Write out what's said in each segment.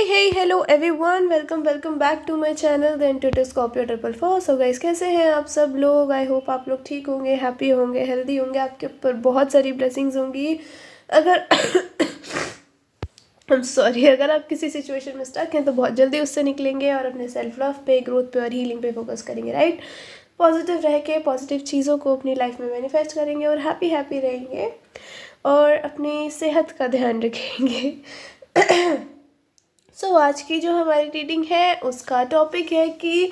Hello everyone, welcome back to my channel the intuitive Scorpio 444। So guys, कैसे हैं आप सब लोग? आई होप आप लोग ठीक होंगे, हैप्पी होंगे, हेल्दी होंगे, आपके ऊपर बहुत सारी ब्लेसिंग्स होंगी। अगर आई एम सॉरी, अगर आप किसी सिचुएशन में स्टक हैं तो बहुत जल्दी उससे निकलेंगे और अपने सेल्फ लव पे, ग्रोथ पे और हीलिंग पे फोकस करेंगे, राइट। पॉजिटिव रह के पॉजिटिव चीज़ों को अपनी लाइफ में मैनिफेस्ट करेंगे और हैप्पी हैप्पी रहेंगे और अपनी सेहत का ध्यान रखेंगे। आज की जो हमारी रीडिंग है उसका टॉपिक है कि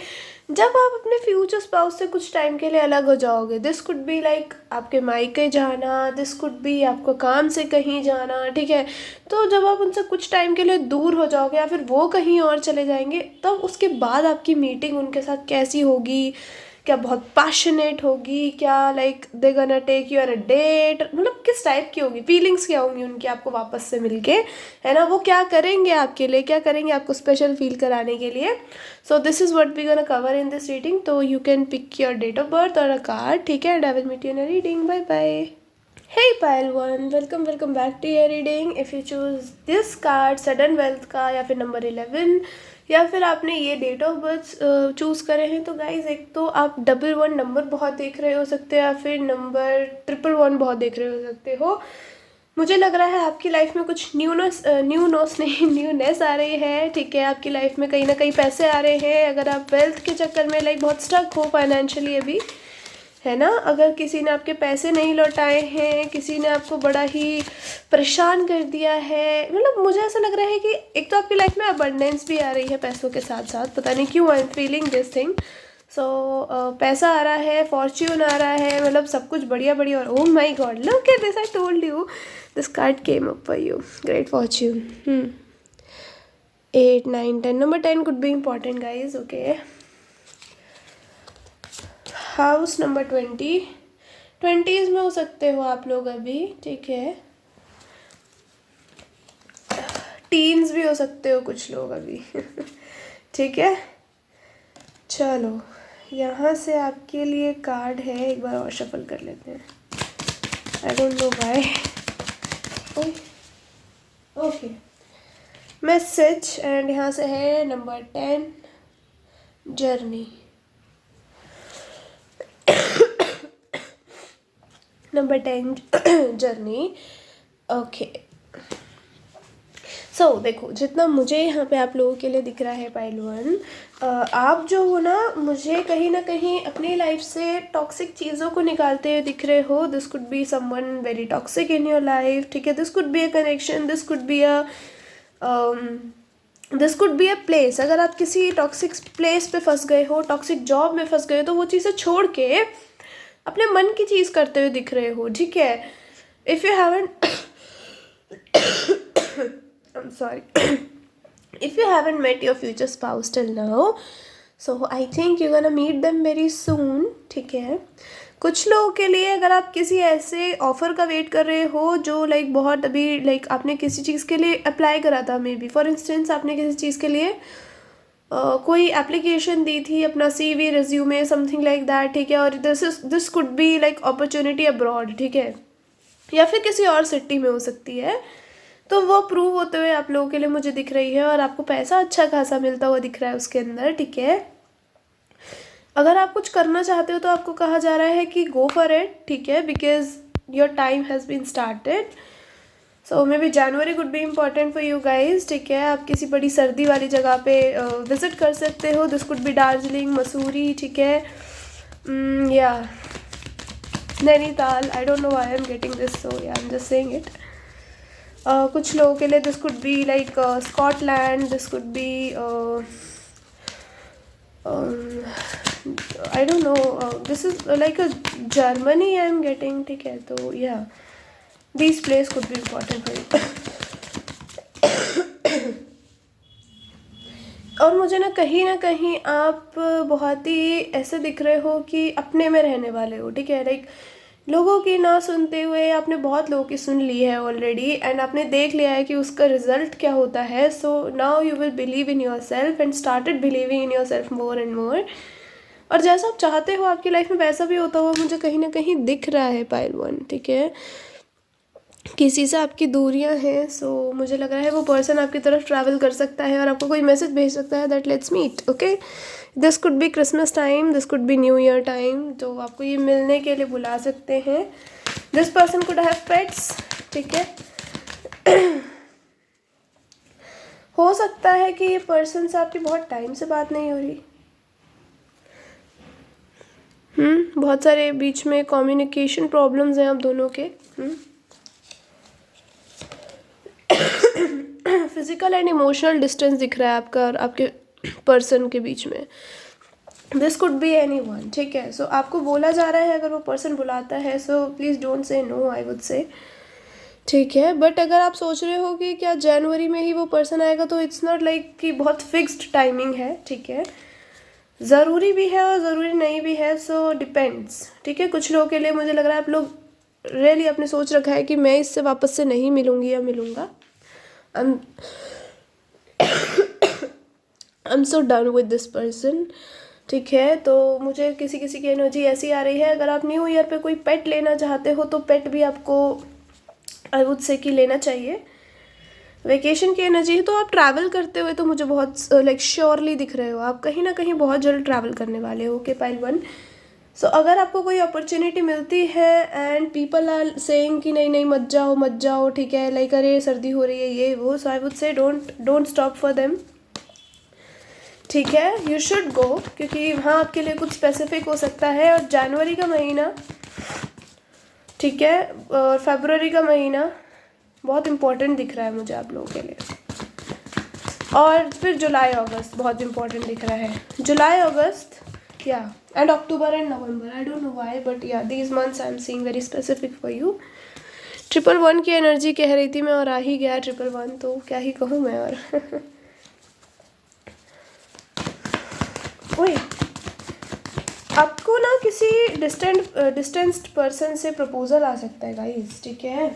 जब आप अपने फ्यूचर स्पाउस से कुछ टाइम के लिए अलग हो जाओगे, दिस कुड बी लाइक आपके मायके जाना, दिस कुड बी आपको काम से कहीं जाना, ठीक है। तो जब आप उनसे कुछ टाइम के लिए दूर हो जाओगे या फिर वो कहीं और चले जाएंगे, तब उसके बाद आपकी मीटिंग उनके साथ कैसी होगी? क्या बहुत पैशनेट होगी? क्या like they gonna take you on a date? मतलब किस टाइप की होगी? फीलिंग्स क्या होंगी उनकी आपको वापस से मिलके, है ना? वो क्या करेंगे आपके लिए, क्या करेंगे आपको स्पेशल फील कराने के लिए? So this is what we gonna cover in this reading. तो you can pick your date of birth और अ कार्ड, ठीक है, and I will meet you in a reading. Bye bye. Hey pile one, welcome back to your reading. If you choose this card sudden wealth का या फिर number 11 या फिर आपने ये डेट ऑफ बर्थ चूज़ करे हैं, तो गाइज एक तो आप 11 नंबर बहुत देख रहे हो सकते हैं या फिर नंबर 111 बहुत देख रहे हो सकते हो। मुझे लग रहा है आपकी लाइफ में कुछ न्यूनेस आ रही है, ठीक है। आपकी लाइफ में कहीं ना कहीं पैसे आ रहे हैं। अगर आप वेल्थ के चक्कर में लाइक बहुत स्टक हो फाइनेंशियली अभी, है ना, अगर किसी ने आपके पैसे नहीं लौटाए हैं, किसी ने आपको बड़ा ही परेशान कर दिया है, मतलब मुझे ऐसा लग रहा है कि एक तो आपकी लाइफ में अबंडेंस भी आ रही है पैसों के साथ साथ, पता नहीं क्यों I am feeling this thing. So पैसा आ रहा है, फॉर्च्यून आ रहा है, मतलब सब कुछ बढ़िया बढ़िया। और oh my God, look at this, I told you this card came up for you, great Fortune. 8 9 10, number 10 could be important guys, okay. House number 20s में हो सकते हो आप लोग अभी, ठीक है। टीन्स भी हो सकते हो कुछ लोग अभी ठीक है। चलो, यहाँ से आपके लिए कार्ड है, एक बार और शफल कर लेते हैं। I don't know why. Okay, message, and यहाँ से है number 10, journey. Number 10 journey, okay. So देखो, जितना मुझे यहाँ पे आप लोगों के लिए दिख रहा है पाइल वन, आप जो हो ना, मुझे कहीं ना कहीं अपनी लाइफ से टॉक्सिक चीज़ों को निकालते हुए दिख रहे हो। This could be someone very toxic in your life, ठीक है। This could be a connection, this could be a place. अगर आप किसी टॉक्सिक प्लेस पे फंस गए हो, टॉक्सिक जॉब में फंस गए हो, तो वो चीज़ें छोड़ के अपने मन की चीज़ करते हुए दिख रहे हो, ठीक है। If you haven't I'm sorry. If you haven't met your future spouse till now, so I think you're gonna meet them very soon, ठीक है। कुछ लोगों के लिए अगर आप किसी ऐसे ऑफ़र का वेट कर रहे हो जो लाइक बहुत अभी लाइक आपने किसी चीज़ के लिए अप्लाई करा था, मे बी फॉर इंस्टेंस आपने किसी चीज़ के लिए कोई एप्लीकेशन दी थी, अपना CV, resume, something like that, ठीक है। और this could be like opportunity abroad, ठीक है, या फिर किसी और सिटी में हो सकती है। तो वो प्रूव होते हुए आप लोगों के लिए मुझे दिख रही है और आपको पैसा अच्छा खासा मिलता हुआ दिख रहा है उसके अंदर, ठीक है। अगर आप कुछ करना चाहते हो तो आपको कहा जा रहा है कि गो फॉर इट, ठीक है, because your time has been started. So maybe January could be important for you guys, ठीक है। आप किसी बड़ी सर्दी वाली जगह पे विजिट कर सकते हो। This could be Darjeeling, Mussoorie, ठीक है, या Nainital. I don't know I am getting this, so yeah I am just saying it. कुछ लोगों के लिए this could be like Scotland, this could be I don't know, this is like a Germany I am getting, ठीक है। तो yeah this place could be important for you. और मुझे ना कहीं आप बहुत ही ऐसे दिख रहे हो कि अपने में रहने वाले हो, ठीक है। लाइक लोगों की ना सुनते हुए आपने बहुत लोगों की सुन ली है ऑलरेडी, एंड आपने देख लिया है कि उसका रिजल्ट क्या होता है। So now you will believe in your self and started believing in your self more and more. और जैसा आप चाहते हो आपकी लाइफ में वैसा भी होता हुआ मुझे कहीं ना कहीं दिख रहा है पाइल वन, ठीक है। किसी से आपकी दूरियां हैं, सो मुझे लग रहा है वो पर्सन आपकी तरफ ट्रैवल कर सकता है और आपको कोई मैसेज भेज सकता है that let's meet, okay. This could be Christmas time, this could be new year time, तो आपको ये मिलने के लिए बुला सकते हैं। This person could have pets, ठीक है। हो सकता है कि ये पर्सन से आपकी बहुत टाइम से बात नहीं हो रही। बहुत सारे बीच में कम्युनिकेशन प्रॉब्लम्स हैं आप दोनों के। फिजिकल एंड इमोशनल डिस्टेंस दिख रहा है आपका और आपके पर्सन के बीच में। This could be any one, ठीक है। सो आपको बोला जा रहा है, अगर वो पर्सन बुलाता है so please don't say no, I would say, ठीक है। बट अगर आप सोच रहे हो कि क्या जनवरी में ही वो पर्सन आएगा, तो इट्स नॉट लाइक कि बहुत फिक्स्ड टाइमिंग है, ठीक है। ज़रूरी भी है और ज़रूरी नहीं भी है, सो डिपेंड्स, ठीक है। कुछ लोगों के लिए मुझे लग रहा है आप लोग रियली आपने सोच रखा है कि मैं इससे वापस से नहीं मिलूंगी या मिलूंगा। आई am so done with this person, ठीक है। तो मुझे किसी किसी की एनर्जी ऐसी आ रही है, अगर आप न्यू ईयर पे कोई पेट लेना चाहते हो तो पेट भी आपको आई वुड से कि लेना चाहिए। वेकेशन की एनर्जी है, तो आप ट्रैवल करते हुए तो मुझे बहुत लाइक श्योरली दिख रहे हो, आप कहीं ना कहीं बहुत जल्द ट्रैवल करने वाले हो, ओके पाइल 1। सो अगर आपको कोई अपॉर्चुनिटी मिलती है एंड पीपल आर सेइंग कि नहीं नहीं मत जाओ, ठीक है, लाइक अरे सर्दी हो रही है ये वो, so I would say don't stop for them, ठीक है। यू शुड गो, क्योंकि वहाँ आपके लिए कुछ स्पेसिफिक हो सकता है। और जनवरी का महीना, ठीक है, और फरवरी का महीना बहुत इम्पोर्टेंट दिख रहा है मुझे आप लोगों के लिए। और फिर जुलाई अगस्त बहुत इम्पोर्टेंट दिख रहा है, July August yeah and October and November, I don't know why but yeah these months I am seeing very specific for you. 111 की एनर्जी कह रही थी मैं, और आ ही गया 111, तो क्या ही कहूँ मैं और ओए, आपको ना किसी डिस्टेंस्ड पर्सन से प्रपोजल आ सकता है गाइस, ठीक है।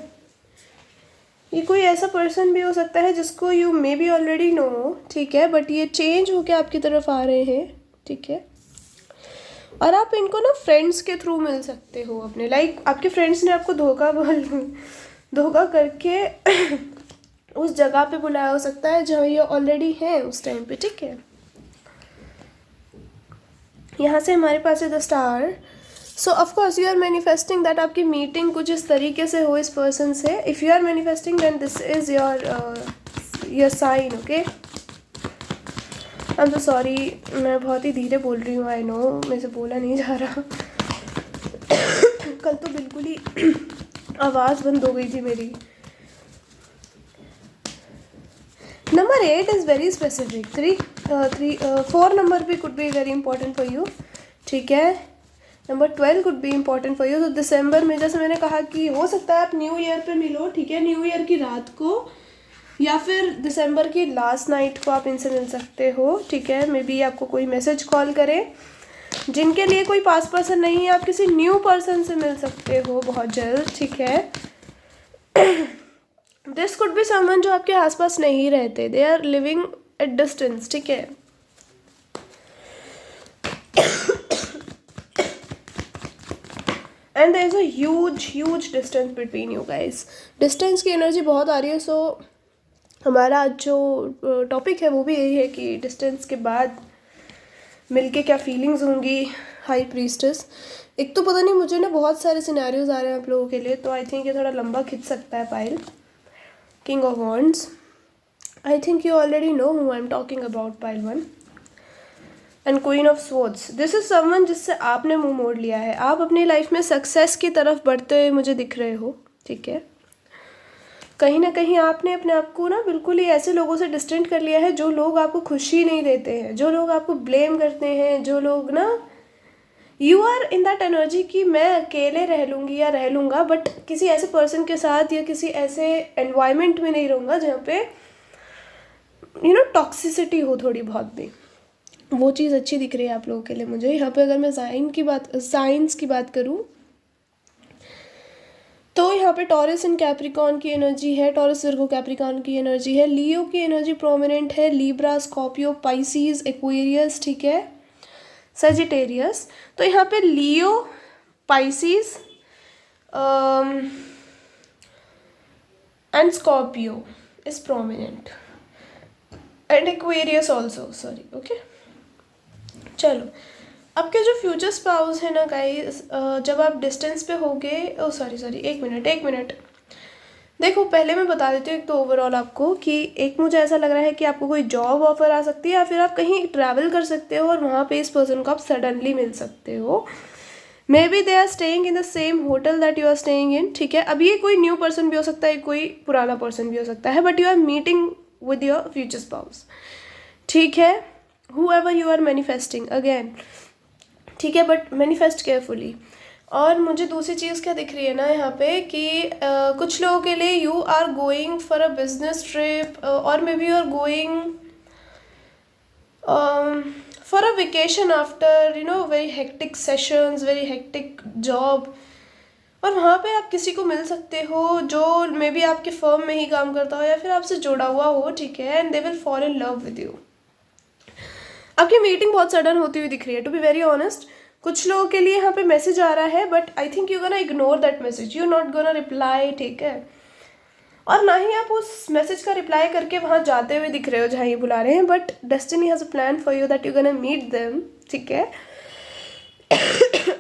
ये कोई ऐसा पर्सन भी हो सकता है जिसको you may be already know, ठीक है, बट ये चेंज होके आपकी तरफ आ रहे हैं, ठीक है। और आप इनको ना फ्रेंड्स के थ्रू मिल सकते हो अपने, लाइक आपके फ्रेंड्स ने आपको धोखा करके उस जगह पे बुलाया हो सकता है जहाँ ये ऑलरेडी है उस टाइम पे, ठीक है। यहाँ से हमारे पास है the star. So of course you are manifesting that आपकी मीटिंग कुछ इस तरीके से हो इस पर्सन से। If you are manifesting then this is your sign, okay. I am so sorry, मैं बहुत ही धीरे बोल रही हूँ, आई नो, मेरे से बोला नहीं जा रहा कल तो बिल्कुल ही आवाज़ बंद हो गई थी मेरी। Number 8 is very specific, 4 number भी could be very important for you, ठीक है। Number 12 could be important for you. तो दिसंबर में, जैसे मैंने कहा कि हो सकता है आप न्यू ईयर पे मिलो, ठीक है, न्यू ईयर की रात को या फिर दिसंबर की लास्ट नाइट को आप इनसे मिल सकते हो, ठीक है। मे बी आपको कोई मैसेज कॉल करे। जिनके लिए कोई पास पर्सन नहीं है, आप किसी न्यू पर्सन से मिल सकते हो बहुत जल्द, ठीक है। दिस कुड बी समवन जो आपके आसपास नहीं रहते, they are living at distance, ठीक है। And there is a huge distance between you guys, distance की एनर्जी बहुत आ रही है। सो हमारा आज जो टॉपिक है वो भी यही है कि डिस्टेंस के बाद मिलके क्या फीलिंग्स होंगी। हाई प्रीस्टेस, एक तो पता नहीं, मुझे ना बहुत सारे सिनेरियोज आ रहे हैं आप लोगों के लिए, तो आई थिंक ये थोड़ा लंबा खिंच सकता है pile. King of wands, I think you already know who I am talking about, pile 1। And queen of swords, this is someone जिससे आपने मुंह मोड़ लिया है। आप अपनी लाइफ में सक्सेस की तरफ बढ़ते हुए मुझे दिख रहे हो, ठीक है। कहीं ना कहीं आपने अपने आप को ना बिल्कुल ही ऐसे लोगों से डिस्टेंट कर लिया है जो लोग आपको खुशी नहीं देते हैं, जो लोग आपको ब्लेम करते हैं, जो लोग ना, you are in that energy कि मैं अकेले रह लूँगी या रह लूँगा, बट किसी ऐसे पर्सन के साथ या किसी ऐसे एनवायरनमेंट में नहीं रहूँगा जहाँ पे यू नो टॉक्सिसिटी हो थोड़ी बहुत भी। वो चीज़ अच्छी दिख रही है आप लोगों के लिए मुझे। यहाँ पे अगर मैं साइंस की बात करूँ तो यहाँ पे टॉरस एंड कैप्रिकॉन की एनर्जी है, टॉरस वर्गो कैप्रिकॉन की एनर्जी है, लियो की एनर्जी प्रोमिनेंट है, लीब्रा, स्कॉर्पियो, पाइसीज, एक्वेरियस, ठीक है, सजिटेरियस। तो यहाँ पे Leo, Pisces, and Scorpio is prominent and Aquarius also, sorry, okay. चलो, आपके जो फ्यूचर स्पाउस है ना गाइस, जब आप डिस्टेंस पे होगे, ओ सॉरी, एक मिनट, देखो पहले मैं बता देती हूँ एक तो ओवरऑल आपको कि एक मुझे ऐसा लग रहा है कि आपको कोई जॉब ऑफर आ सकती है या फिर आप कहीं ट्रैवल कर सकते हो और वहाँ पे इस पर्सन को आप सडनली मिल सकते हो। Maybe they are staying in the same hotel that you are staying in, ठीक है। अब ये कोई न्यू पर्सन भी हो सकता है, कोई पुराना पर्सन भी हो सकता है, but you are meeting with your future spouse, ठीक है। whoever you are manifesting again, ठीक है, बट मैनिफेस्ट केयरफुली। और मुझे दूसरी चीज़ क्या दिख रही है ना यहाँ पे कि कुछ लोगों के लिए you are going for a business trip और maybe you are going for a vacation after very hectic sessions, very hectic job, और वहाँ पे आप किसी को मिल सकते हो जो मे बी आपके फर्म में ही काम करता हो या फिर आपसे जुड़ा हुआ हो, ठीक है, and they will fall in love with you. आपकी मीटिंग बहुत सडन होती हुई दिख रही है, टू बी वेरी ऑनेस्ट। कुछ लोगों के लिए यहाँ पे मैसेज आ रहा है but I think you gonna ignore that message, you not gonna reply, ठीक है। और ना ही आप उस मैसेज का रिप्लाई करके वहाँ जाते हुए दिख रहे हो जहाँ ये बुला रहे हैं, but destiny has a plan for you that you gonna meet them, ठीक है।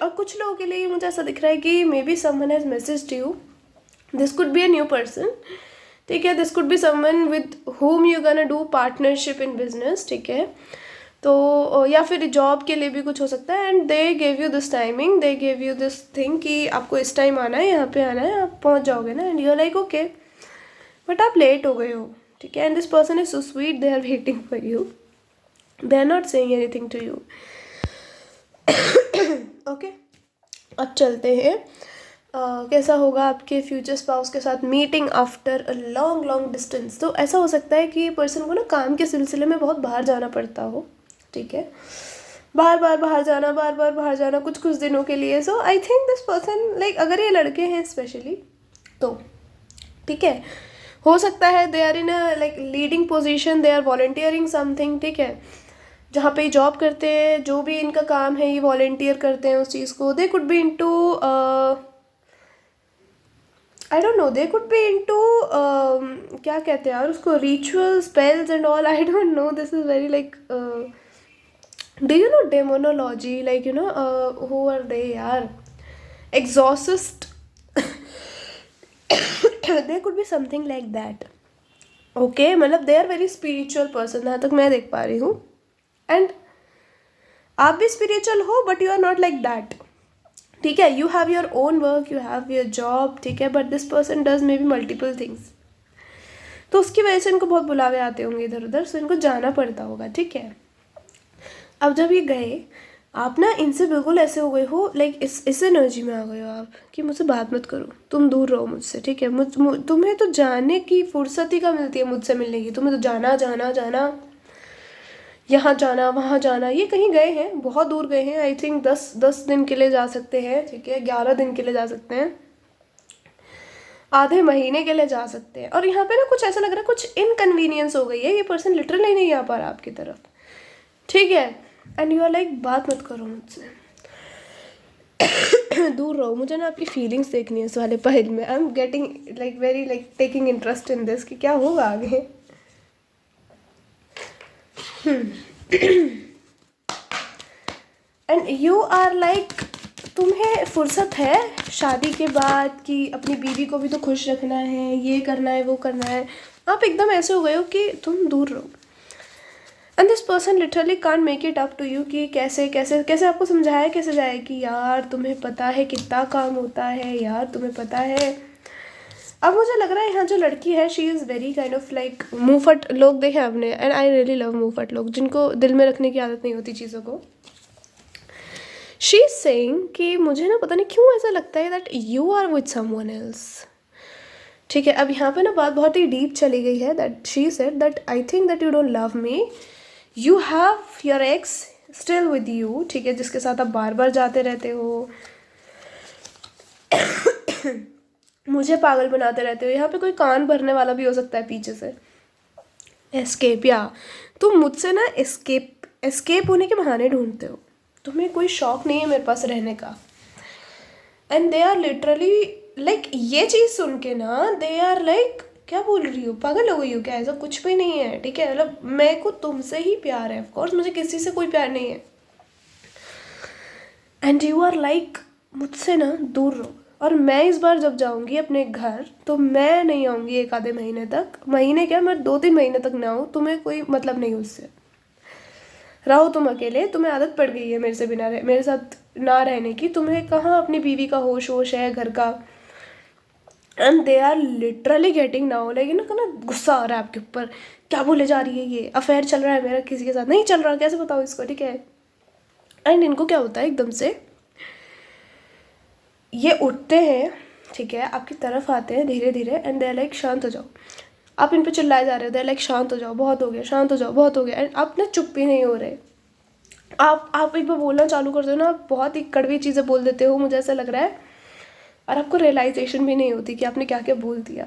और कुछ लोगों के लिए मुझे ऐसा दिख रहा है कि may be someone has messaged you, this could be a new person, ठीक है, this could be someone with whom you gonna do partnership in business, ठीक है। तो या फिर जॉब के लिए भी कुछ हो सकता है, and they gave you this timing, they gave you this thing कि आपको इस टाइम आना है, यहाँ पे आना है, आप पहुँच जाओगे ना, and you are like okay, but आप लेट हो गए हो, ठीक है। And this person is so sweet, they are waiting for you, they are not saying anything to you, okay. अब चलते हैं कैसा होगा आपके फ्यूचर स्पाउस के साथ meeting after a long long distance. तो ऐसा हो सकता है कि पर्सन को ना काम के सिलसिले में बहुत बाहर जाना पड़ता हो, ठीक है, बार बार बाहर जाना कुछ कुछ दिनों के लिए। So I think this person like, अगर ये लड़के हैं स्पेशली तो ठीक है, हो सकता है they are in a like leading position, they are volunteering something, ठीक है, जहाँ पे जॉब करते हैं, जो भी इनका काम है ये वॉलंटियर करते हैं उस चीज़ को। They could be into I don't no, they could be into क्या कहते हैं यार उसको, ritual spells and all, I don't know, this is very like do you know demonology, like who are they yaar, exorcist, there could be something like that, okay, मतलब they are very spiritual person जहाँ तक मैं देख पा रही हूँ, and आप भी spiritual हो but you are not like that, ठीक है, you have your own work, you have your job, ठीक है, but this person does maybe multiple things, तो उसकी वजह से इनको बहुत बुलावे आते होंगे इधर उधर, सो इनको जाना पड़ता होगा, ठीक है। अब जब ये गए, आप ना इनसे बिल्कुल ऐसे हो गए हो, लाइक इस एनर्जी में आ गए हो आप कि मुझसे बात मत करो, तुम दूर रहो मुझसे, ठीक है। तुम्हें तो जाने की फुर्सत ही कहाँ मिलती है मुझसे मिलने की, तुम्हें तो जाना जाना जाना, यहाँ जाना वहाँ जाना। ये कहीं गए हैं, बहुत दूर गए हैं, आई थिंक 10 दिन के लिए जा सकते हैं, ठीक है, 11 दिन के लिए जा सकते हैं, आधे महीने के लिए जा सकते हैं। और यहाँ पे ना कुछ ऐसा लग रहा है, कुछ इनकन्वीनियंस हो गई है, ये पर्सन लिटरली नहीं आ पा रहा आपकी तरफ, ठीक है, एंड यू आर लाइक बात मत करो मुझसे, दूर रहो, मुझे ना आपकी फीलिंग्स देखनी है इस वाले पहल में। आई am getting like very like taking interest in this कि क्या होगा आगे। एंड यू आर लाइक, तुम्हें फुर्सत है शादी के बाद कि अपनी बीवी को भी तो खुश रखना है, ये करना है वो करना है, आप एकदम ऐसे हो गए हो कि तुम दूर रहो। And this person literally can't make it up to you कि कैसे कैसे कैसे आपको समझाया कैसे जाए कि यार तुम्हें पता है कितना काम होता है, यार तुम्हें पता है। अब मुझे लग रहा है यहाँ जो लड़की है, she is very kind of like, मुँहफट लोग देखे आपने, एंड आई रियली लव मुँहफट लोग, जिनको दिल में रखने की आदत नहीं होती चीज़ों को। शी इज सेइंग कि मुझे ना पता नहीं क्यों ऐसा लगता है that you are with someone else, ठीक है। अब यहाँ पे ना बात बहुत ही डीप चली गई है, that she said that I think that you don't love me, you have your x still with you, ठीक है, जिसके साथ आप बार बार जाते रहते हो, मुझे पागल बनाते रहते हो। यहाँ पे कोई कान भरने वाला भी हो सकता है पीछे से, एस्केप, या तुम मुझसे ना एस्केप होने के बहाने ढूंढते हो, तुम्हें कोई शौक नहीं है मेरे पास रहने का। And they are literally like, ये चीज़ सुन के ना दे आर लाइक क्या बोल रही हो, पागल हो गई हो क्या, ऐसा कुछ भी नहीं है, ठीक है। मतलब मेरे को तुमसे ही प्यार है, ऑफकोर्स मुझे किसी से कोई प्यार नहीं है। एंड यू आर लाइक मुझसे ना दूर रहो। और मैं इस बार जब जाऊंगी अपने घर तो मैं नहीं आऊँगी एक आधे महीने तक, महीने क्या, मैं 2-3 महीने तक ना आऊँ, तुम्हें कोई मतलब नहीं उससे। रहो तुम अकेले, तुम्हें आदत पड़ गई है मेरे से बिना मेरे साथ ना रहने की, तुम्हें कहाँ अपनी बीवी का होश होश है, घर का। And they are literally getting now like ना गुस्सा आ रहा है आपके ऊपर, क्या बोले जा रही है, ये अफेयर चल रहा है मेरा किसी के साथ, नहीं चल रहा, कैसे बताओ इसको, ठीक है। एंड इनको क्या होता है एकदम से, ये उठते हैं, ठीक है, आपकी तरफ आते हैं धीरे धीरे, एंड दे लाइक शांत हो जाओ। आप इन पे चिल्लाए जा रहे हो, दे लाइक शांत हो जाओ, बहुत हो गया, शांत हो जाओ, बहुत हो गया। एंड आप ना चुप ही नहीं हो रहे। आप एक बार बोलना चालू कर दो ना, आप बहुत ही कड़वी चीज़ें बोल देते हो, मुझे ऐसा लग रहा है, और आपको रियलाइजेशन भी नहीं होती कि आपने क्या क्या बोल दिया।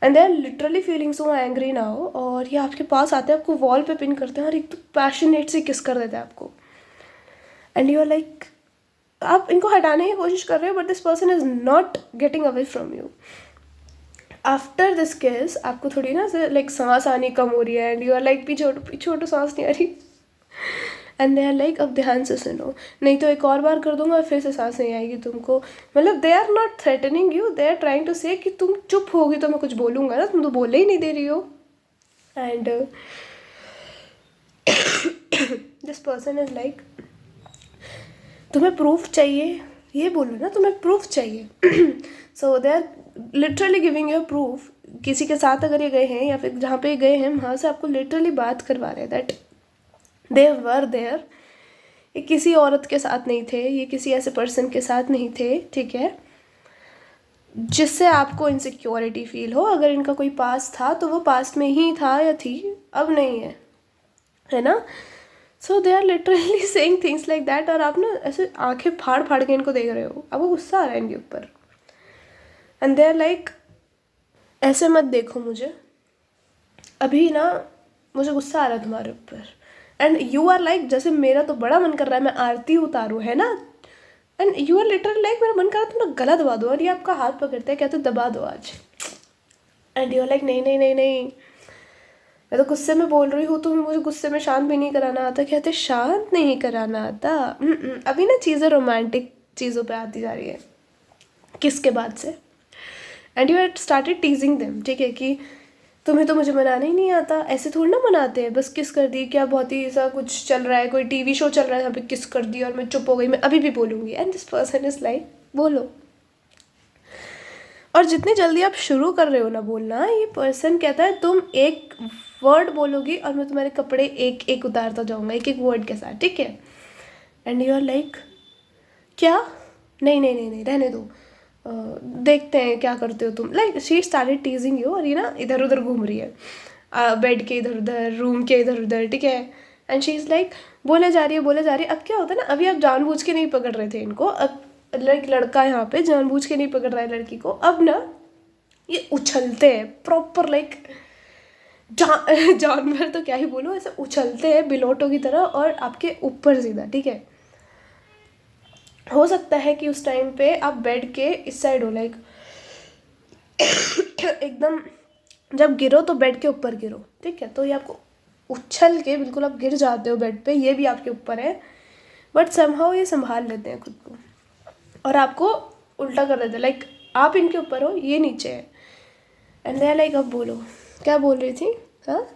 And they are literally feeling so angry now, और ये आपके पास आते हैं, आपको वॉल पे पिन करते हैं, और एक तो पैशनेट से किस कर देते हैं आपको। एंड यू आर लाइक, आप इनको हटाने की कोशिश कर रहे हो, but this person is not getting away from you. After this किस आपको थोड़ी ना लाइक सांस आनी कम हो रही है, एंड यू आर लाइक पीछे हटो, सांस नहीं आ रही। एंड दे आर लाइक अब ध्यान से सुनो, नहीं तो एक और बार कर दूंगा फिर से सांस नहीं आएगी तुमको। मतलब they are not threatening you, they are trying to say कि तुम चुप होगी तो मैं कुछ बोलूँगा ना, तुम तो बोलने ही नहीं दे रही हो। And this person is like, तुम्हें प्रूफ चाहिए, ये बोलो ना, तुम्हें प्रूफ चाहिए। So they are literally giving you proof. किसी के साथ अगर ये गए हैं या फिर जहाँ पे गए हैं वहाँ से आपको लिटरली बात करवा रहे हैं दैट दे वर देयर। ये किसी औरत के साथ नहीं थे, ये किसी ऐसे पर्सन के साथ नहीं थे, ठीक है, जिससे आपको इनसिक्योरिटी फील हो। अगर इनका कोई पास था तो वो पास्ट में ही था या थी, अब नहीं है ना। So they are literally saying things like that, और आप ना ऐसे आंखें फाड़ फाड़ के इनको देख रहे हो, आपको गुस्सा आ रहा है इनके ऊपर। एंड दे आर लाइक, ऐसे मत देखो मुझे, अभी ना मुझे गुस्सा आ रहा है तुम्हारे ऊपर। एंड यू आर लाइक, जैसे मेरा तो बड़ा मन कर रहा है मैं आरती उतारूँ, है ना। And you are literally like, मेरा मन कर रहा है तुम ना गला दबा दो, और ये आपका हाथ पकड़ते हैं, कहते दबा दो आज। एंड यू आर लाइक, नहीं नहीं नहीं नहीं, मैं तो गुस्से में बोल रही हूँ, तुम्हें मुझे गुस्से में शांत भी नहीं कराना आता। कहते शांत नहीं कराना आता। अभी ना चीज़ें रोमांटिक चीज़ों पे आती जा रही है किसके बाद से। And you had started टीजिंग them, ठीक है, कि तुम्हें तो मुझे मनाना ही नहीं आता। ऐसे थोड़ी ना मनाते हैं, बस किस कर दी, क्या बहुत ही ऐसा कुछ चल रहा है, कोई टीवी शो चल रहा है यहाँ पे किस कर दी और मैं चुप हो गई, मैं अभी भी बोलूँगी। And this person is like, बोलो। और जितनी जल्दी आप शुरू कर रहे हो ना बोलना, ये पर्सन कहता है तुम एक वर्ड बोलोगी और मैं तुम्हारे कपड़े एक एक उतारता जाऊँगा, एक एक वर्ड के साथ, ठीक है। एंड यू आर लाइक, क्या, नहीं नहीं नहीं नहीं, रहने दो, देखते हैं क्या करते हो तुम। लाइक शी स्टार्टेड टीजिंग यू, और ये ना इधर उधर घूम रही है, बेड के इधर उधर, रूम के इधर उधर, ठीक है। एंड शी इज़ लाइक, बोले जा रही है बोले जा रही है। अब क्या होता है ना, अभी आप जानबूझ के नहीं पकड़ रहे थे इनको, अब लाइक लड़का यहाँ पे जानबूझ के नहीं पकड़ रहा है लड़की को, अब ना ये उछलते हैं प्रॉपर लाइक जानवर तो क्या ही बोलो, ऐसे उछलते हैं बिलोटों की तरह और आपके ऊपर सीधा, ठीक है। हो सकता है कि उस टाइम पे आप बेड के इस साइड हो, लाइक एकदम जब गिरो तो बेड के ऊपर गिरो, ठीक है। तो ये आपको उछल के बिल्कुल आप गिर जाते हो बेड पे, ये भी आपके ऊपर है, बट समहाउ ये संभाल लेते हैं खुद को और आपको उल्टा कर देते हैं, लाइक आप इनके ऊपर हो, ये नीचे है। एंड दे लाइक, अब बोलो, क्या बोल रही थी, हाँ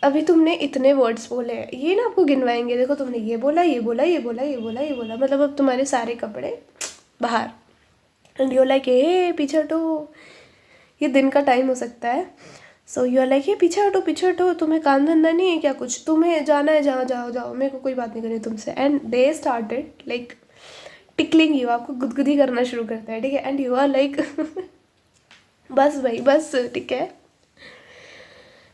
अभी तुमने इतने वर्ड्स बोले हैं, ये ना आपको गिनवाएंगे, देखो तुमने ये बोला ये बोला ये बोला ये बोला ये बोला, मतलब अब तुम्हारे सारे कपड़े बाहर। एंड यू लाइक, ए पीछे हटो, ये दिन का टाइम हो सकता है। सो यू आर लाइक, ये पीछे हटो, तुम्हें काम धंधा नहीं है क्या कुछ, तुम्हें जाना है जहाँ जाओ जाओ, मेरे को कोई बात नहीं करनी तुमसे। And they started like tickling you, आपको गुदगुदी करना शुरू करता है, ठीक है। एंड यू आर लाइक बस भाई बस, ठीक है।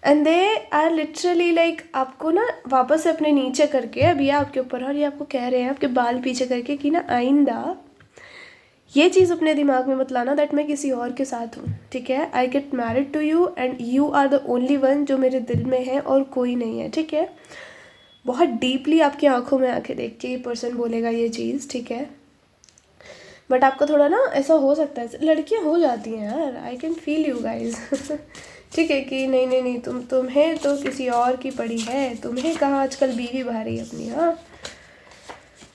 And they are literally like आपको ना वापस से अपने नीचे करके, अब ये आपके ऊपर, और ये आपको कह रहे हैं आपके बाल पीछे करके कि ना आइंदा ये चीज़ अपने दिमाग में मत लाना दैट मैं किसी और के साथ हूँ, ठीक है। I get married to you and you are the only one जो मेरे दिल में है और कोई नहीं है, ठीक है। बहुत डीपली आपकी आंखों में आंखें देख के ये पर्सन बोलेगा ये चीज़, ठीक है। बट आपका थोड़ा ना ऐसा हो सकता है, लड़कियां हो जाती हैं यार, I can feel you guys ठीक है कि नहीं नहीं नहीं, तुम्हें तो किसी और की पड़ी है, तुम्हें कहाँ आजकल बीवी भारी अपनी, हाँ।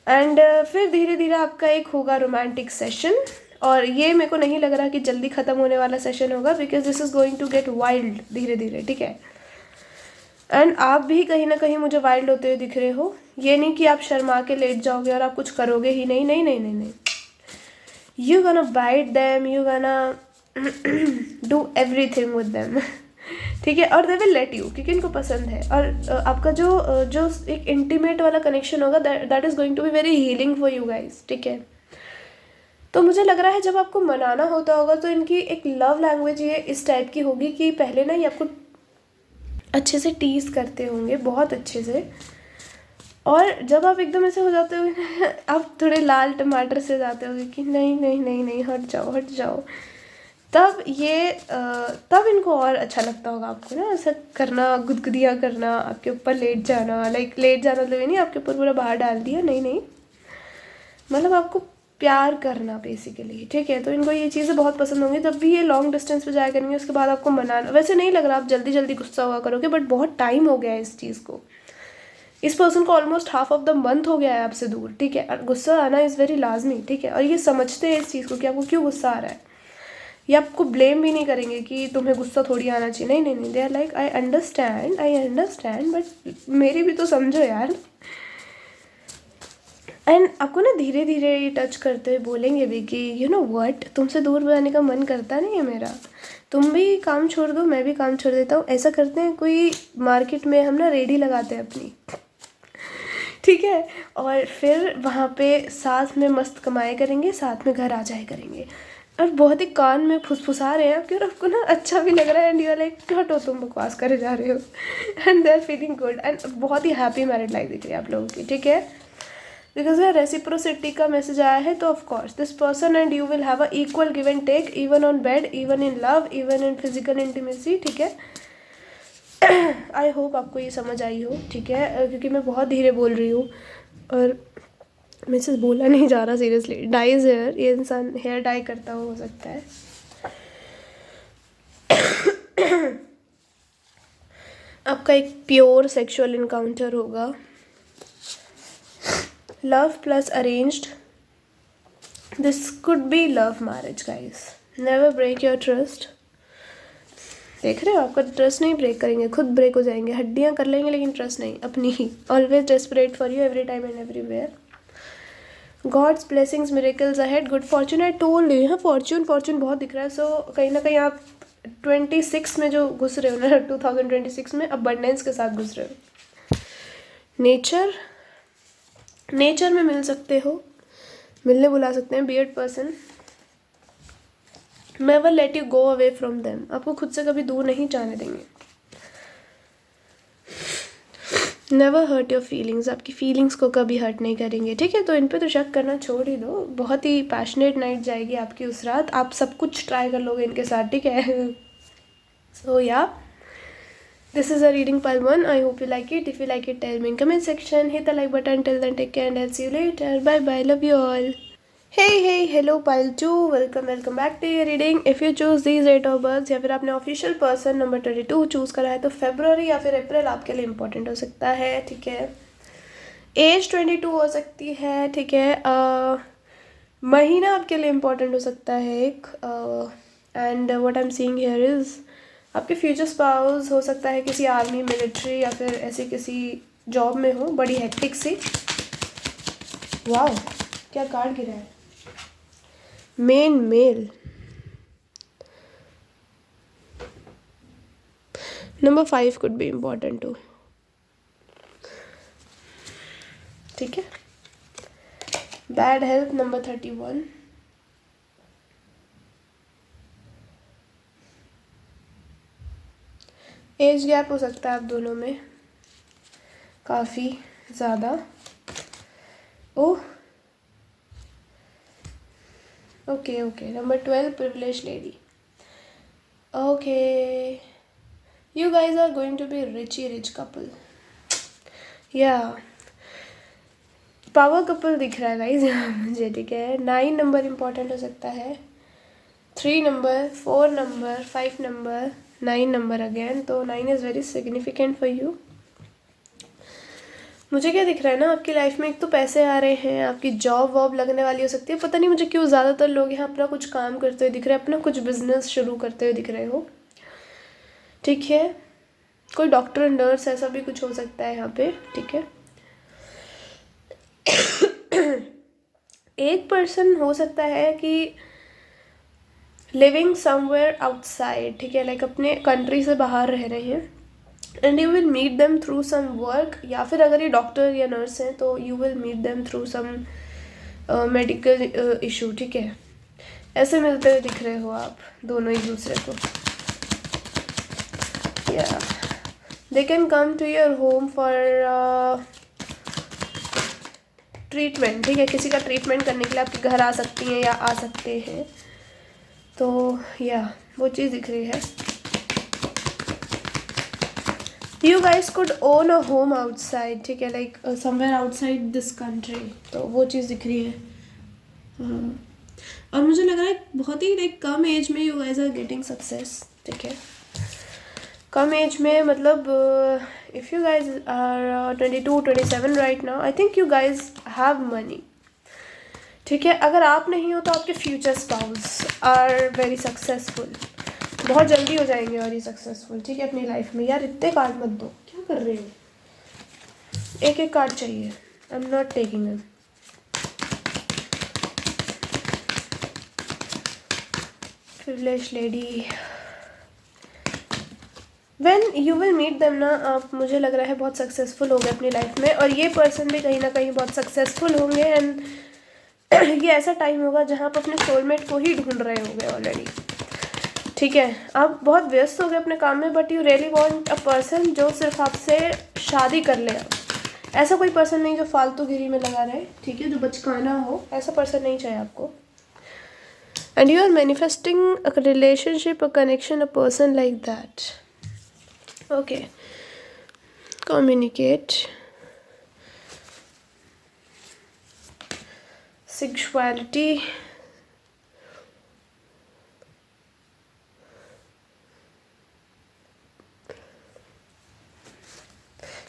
एंड फिर धीरे धीरे आपका एक होगा रोमांटिक सेशन, और ये मेरे को नहीं लग रहा कि जल्दी ख़त्म होने वाला सेशन होगा, because this is going to get wild धीरे धीरे, ठीक है। एंड आप भी कहीं ना कहीं मुझे वाइल्ड होते हुए दिख रहे हो, ये नहीं कि आप शर्मा के लेट जाओगे और आप कुछ करोगे ही नहीं, नहीं नहीं नहीं नहीं, you gonna bite them, you gonna do everything with them ठीक है, और दे विल लेट यू, क्योंकि इनको पसंद है। और आपका जो एक इंटीमेट वाला कनेक्शन होगा, that is going to be very healing for you guys, ठीक है। तो मुझे लग रहा है जब आपको मनाना होता होगा तो इनकी एक लव लैंग्वेज ये इस टाइप की होगी कि पहले ना ये आपको अच्छे से टीज करते होंगे, बहुत अच्छे से, और जब आप एकदम ऐसे हो जाते हो आप थोड़े लाल टमाटर से जाते होगे कि नहीं नहीं नहीं नहीं, हट जाओ हट जाओ, तब ये तब इनको और अच्छा लगता होगा आपको ना ऐसा करना, गुदगुदियाँ करना, आपके ऊपर लेट जाना, लाइक लेट जाना मतलब ये नहीं आपके ऊपर पूरा बाहर डाल दिया, नहीं नहीं, मतलब आपको प्यार करना बेसिकली, ठीक है। तो इनको ये चीज़ें बहुत पसंद होंगी, तब भी ये लॉन्ग डिस्टेंस पे जाया करेंगे, उसके बाद आपको मनाना, वैसे नहीं लग रहा आप जल्दी जल्दी गुस्सा हुआ करोगे, बट बहुत टाइम हो गया है इस चीज़ को, इस पर्सन को almost half of the month हो गया है आपसे दूर, ठीक है। और गुस्सा आना इज़ वेरी लाजमी, ठीक है, और ये समझते हैं इस चीज़ को कि आपको क्यों गुस्सा आ रहा है, ये आपको ब्लेम भी नहीं करेंगे कि तुम्हें गुस्सा थोड़ी आना चाहिए, नहीं नहीं नहीं, they are like I understand but मेरी भी तो समझो यार। एंड आपको ना धीरे धीरे ये टच करते हुए बोलेंगे भी कि यू नो व्हाट, तुमसे दूर जाने का मन करता नहीं है मेरा, तुम भी काम छोड़ दो, मैं भी काम छोड़ देता हूँ, ऐसा करते हैं कोई मार्केट में हम ना रेडी लगाते हैं अपनी, ठीक है, और फिर वहाँ पे साथ में मस्त कमाए करेंगे, साथ में घर आ जाए करेंगे, और बहुत ही कान में फुसफुसा रहे हैं आपके, और आपको ना अच्छा भी लग रहा है, एंड यू आर लाइक हटो तुम बकवास करे जा रहे हो and they are feeling good, and बहुत ही हैप्पी मैरिड लाइफ दिख रही है आप लोगों की, ठीक है। बिकॉज यार रेसिप्रोसिटी का मैसेज आया है, तो of course this person and you will have a equal give and take, even on bed, even in love, even in physical intimacy, ठीक है। आई होप आपको ये समझ आई हो, ठीक है, क्योंकि मैं बहुत धीरे बोल रही हूँ और मेरे से बोला नहीं जा रहा सीरियसली। डाइज हेयर, ये इंसान हेयर डाई करता हो सकता है। आपका एक प्योर सेक्सुअल इनकाउंटर होगा, love plus arranged, this could be love marriage guys, never break your trust. देख रहे हो, आपका ट्रस्ट नहीं ब्रेक करेंगे, खुद ब्रेक हो जाएंगे, हड्डियां कर लेंगे लेकिन ट्रस्ट नहीं, अपनी ही, always desperate for you every time and everywhere, God's blessings miracles ahead, good fortune, I told you, यहाँ फॉर्चून फॉर्चून बहुत दिख रहा है। सो कहीं ना कहीं आप 26 में जो घुस रहे हो ना, 2026 में अबंडेंस के साथ घुस रहे हो। नेचर, नेचर में मिल सकते हो, मिलने बुला सकते हैं, beard person, never let you go away from them, आपको खुद से कभी दूर नहीं जाने देंगे, नेवर हर्ट योर फीलिंग्स, आपकी फीलिंग्स को कभी हर्ट नहीं करेंगे, ठीक है। तो इन पे तो शक करना छोड़ ही दो, बहुत ही पैशनेट नाइट जाएगी आपकी उस रात, आप सब कुछ ट्राई कर लोगे इनके साथ, ठीक है। सो या this is a reading pile 1. I hope you like it. If you like it, tell me in comment section, hit the like button. Till then, take care and I'll see you later. Bye bye, love you all. Hey hello pile 2, welcome back to your reading. If you choose these date of birth या फिर आपने official person number 22 choose करा है, तो February या फिर अप्रैल आपके लिए इम्पोर्टेंट हो सकता है, ठीक है। एज 22 हो सकती है, ठीक है। महीना आपके लिए इम्पोर्टेंट हो सकता है एक, and what I am seeing here is आपके फ्यूचर स्पाउस हो सकता है किसी आर्मी, मिलिट्री या फिर ऐसे किसी जॉब में हो, बड़ी हेक्टिक सी। वाओ, क्या कार्ड गिरा है, main male, number 5 could be important too, ठीक है। Bad health number 31, age gap हो सकता है आप दोनों में काफ़ी ज़्यादा। Oh okay, number 12 privilege lady, okay, you guys are going to be rich couple, yeah, power couple दिख रहा है गाइज मुझे, ठीक है। 9 नंबर इम्पॉर्टेंट हो सकता है, 3 number, 4 number, 5 number, 9 number again. तो 9 is very significant for you. मुझे क्या दिख रहा है ना, आपकी लाइफ में एक तो पैसे आ रहे हैं, आपकी जॉब वॉब लगने वाली हो सकती है। पता नहीं मुझे क्यों ज़्यादातर लोग यहाँ अपना कुछ काम करते हुए दिख रहे हैं, अपना कुछ बिजनेस शुरू करते हुए दिख रहे हो, ठीक है। कोई डॉक्टर, नर्स, ऐसा भी कुछ हो सकता है यहाँ पे, ठीक है। एक पर्सन हो सकता है कि लिविंग समवेयर आउटसाइड, ठीक है, लाइक अपने कंट्री से बाहर रह रहे हैं, and you will meet them through some work, या फिर अगर ये डॉक्टर या नर्स हैं तो you will meet them through some medical issue, ठीक है। ऐसे मिलते हुए दिख रहे हो आप दोनों एक दूसरे को, या they can come to your home for treatment, ठीक है। किसी का ट्रीटमेंट करने के लिए आपके घर आ सकती हैं या आ सकते हैं, तो या वो चीज़ दिख रही है। You guys could own a home outside, ठीक है, like somewhere outside this country, तो वो चीज़ दिख रही है। हाँ, और मुझे लग रहा है बहुत ही लाइक कम एज में you guys are getting success, ठीक है। कम एज में मतलब if you guys are 22, 27 right now, I think you guys have money, ठीक है। अगर आप नहीं हो तो आपके future spouse are very successful, बहुत जल्दी हो जाएंगे और ये सक्सेसफुल, ठीक है, अपनी लाइफ में। यार इतने कार्ड मत दो, क्या कर रहे हो, एक एक कार्ड चाहिए, I am not taking them. Privilege lady, when you will meet them ना, आप मुझे लग रहा है बहुत सक्सेसफुल हो गए अपनी लाइफ में, और ये पर्सन भी कहीं ना कहीं बहुत सक्सेसफुल होंगे, एंड ये ऐसा टाइम होगा जहाँ आप अपने सोलमेट को ही ढूंढ रहे होंगे ऑलरेडी, ठीक है। आप बहुत व्यस्त हो गए अपने काम में, but you really want a person जो सिर्फ आपसे शादी कर ले। ऐसा कोई पर्सन नहीं जो फालतूगिरी में लगा रहे, ठीक है, जो बचकाना हो, ऐसा पर्सन नहीं चाहिए आपको। And you are manifesting a relationship, a connection, a person like that, okay. Communicate, sexuality,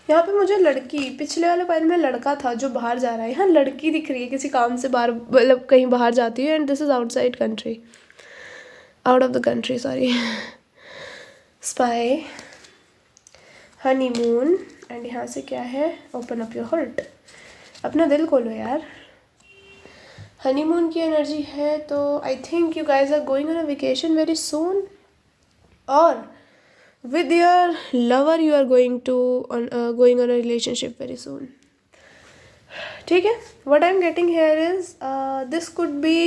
यहाँ पे मुझे लड़की, पिछले वाले पाइल में लड़का था जो बाहर जा रहा है, यहाँ लड़की दिख रही है किसी काम से बाहर, मतलब कहीं बाहर जाती है, and this is outside country, out of the country, sorry. Spy, honeymoon, and यहाँ से क्या है, ओपन अप योर हार्ट, अपना दिल खोलो यार। हनीमून की एनर्जी है, तो I think you guys are going on a vacation very soon, और with your lover you are going on a relationship very soon, ठीक है। what I'm getting here is this could be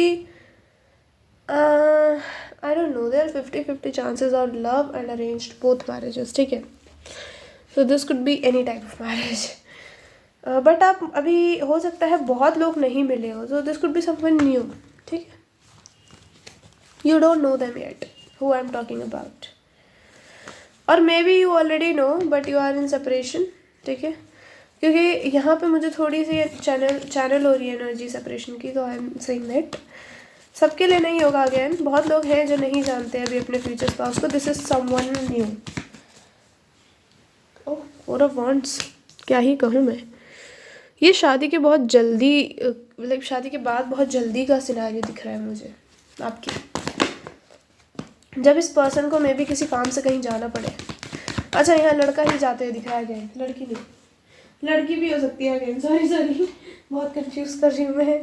I don't know, there are 50-50 chances of love and arranged both marriages, ठीक है। so this could be any type of marriage, but आप अभी हो सकता है बहुत लोग नहीं मिले हो, so this could be someone new, ठीक है। you don't know them yet who I'm talking about, और maybe you already know but you are in separation, ठीक है। क्योंकि यहाँ पे मुझे थोड़ी सी चैनल हो रही है एनर्जी सेपरेशन की, तो आई एम सेइंग दैट सबके लिए नहीं होगा अगेन। बहुत लोग हैं जो नहीं जानते अभी अपने फ्यूचर स्पाउस को, this is someone new. Oh, four of wands, क्या ही कहूँ मैं, ये शादी के बहुत जल्दी, मतलब शादी के बाद बहुत जल्दी का सिनेरियो दिख रहा है मुझे आपकी, जब इस पर्सन को मे भी किसी काम से कहीं जाना पड़े। अच्छा, यहाँ लड़का ही जाते हुए दिख रहा है अगेन, लड़की नहीं, लड़की भी हो सकती है अगेन, सॉरी बहुत कंफ्यूज कर रही हूँ मैं।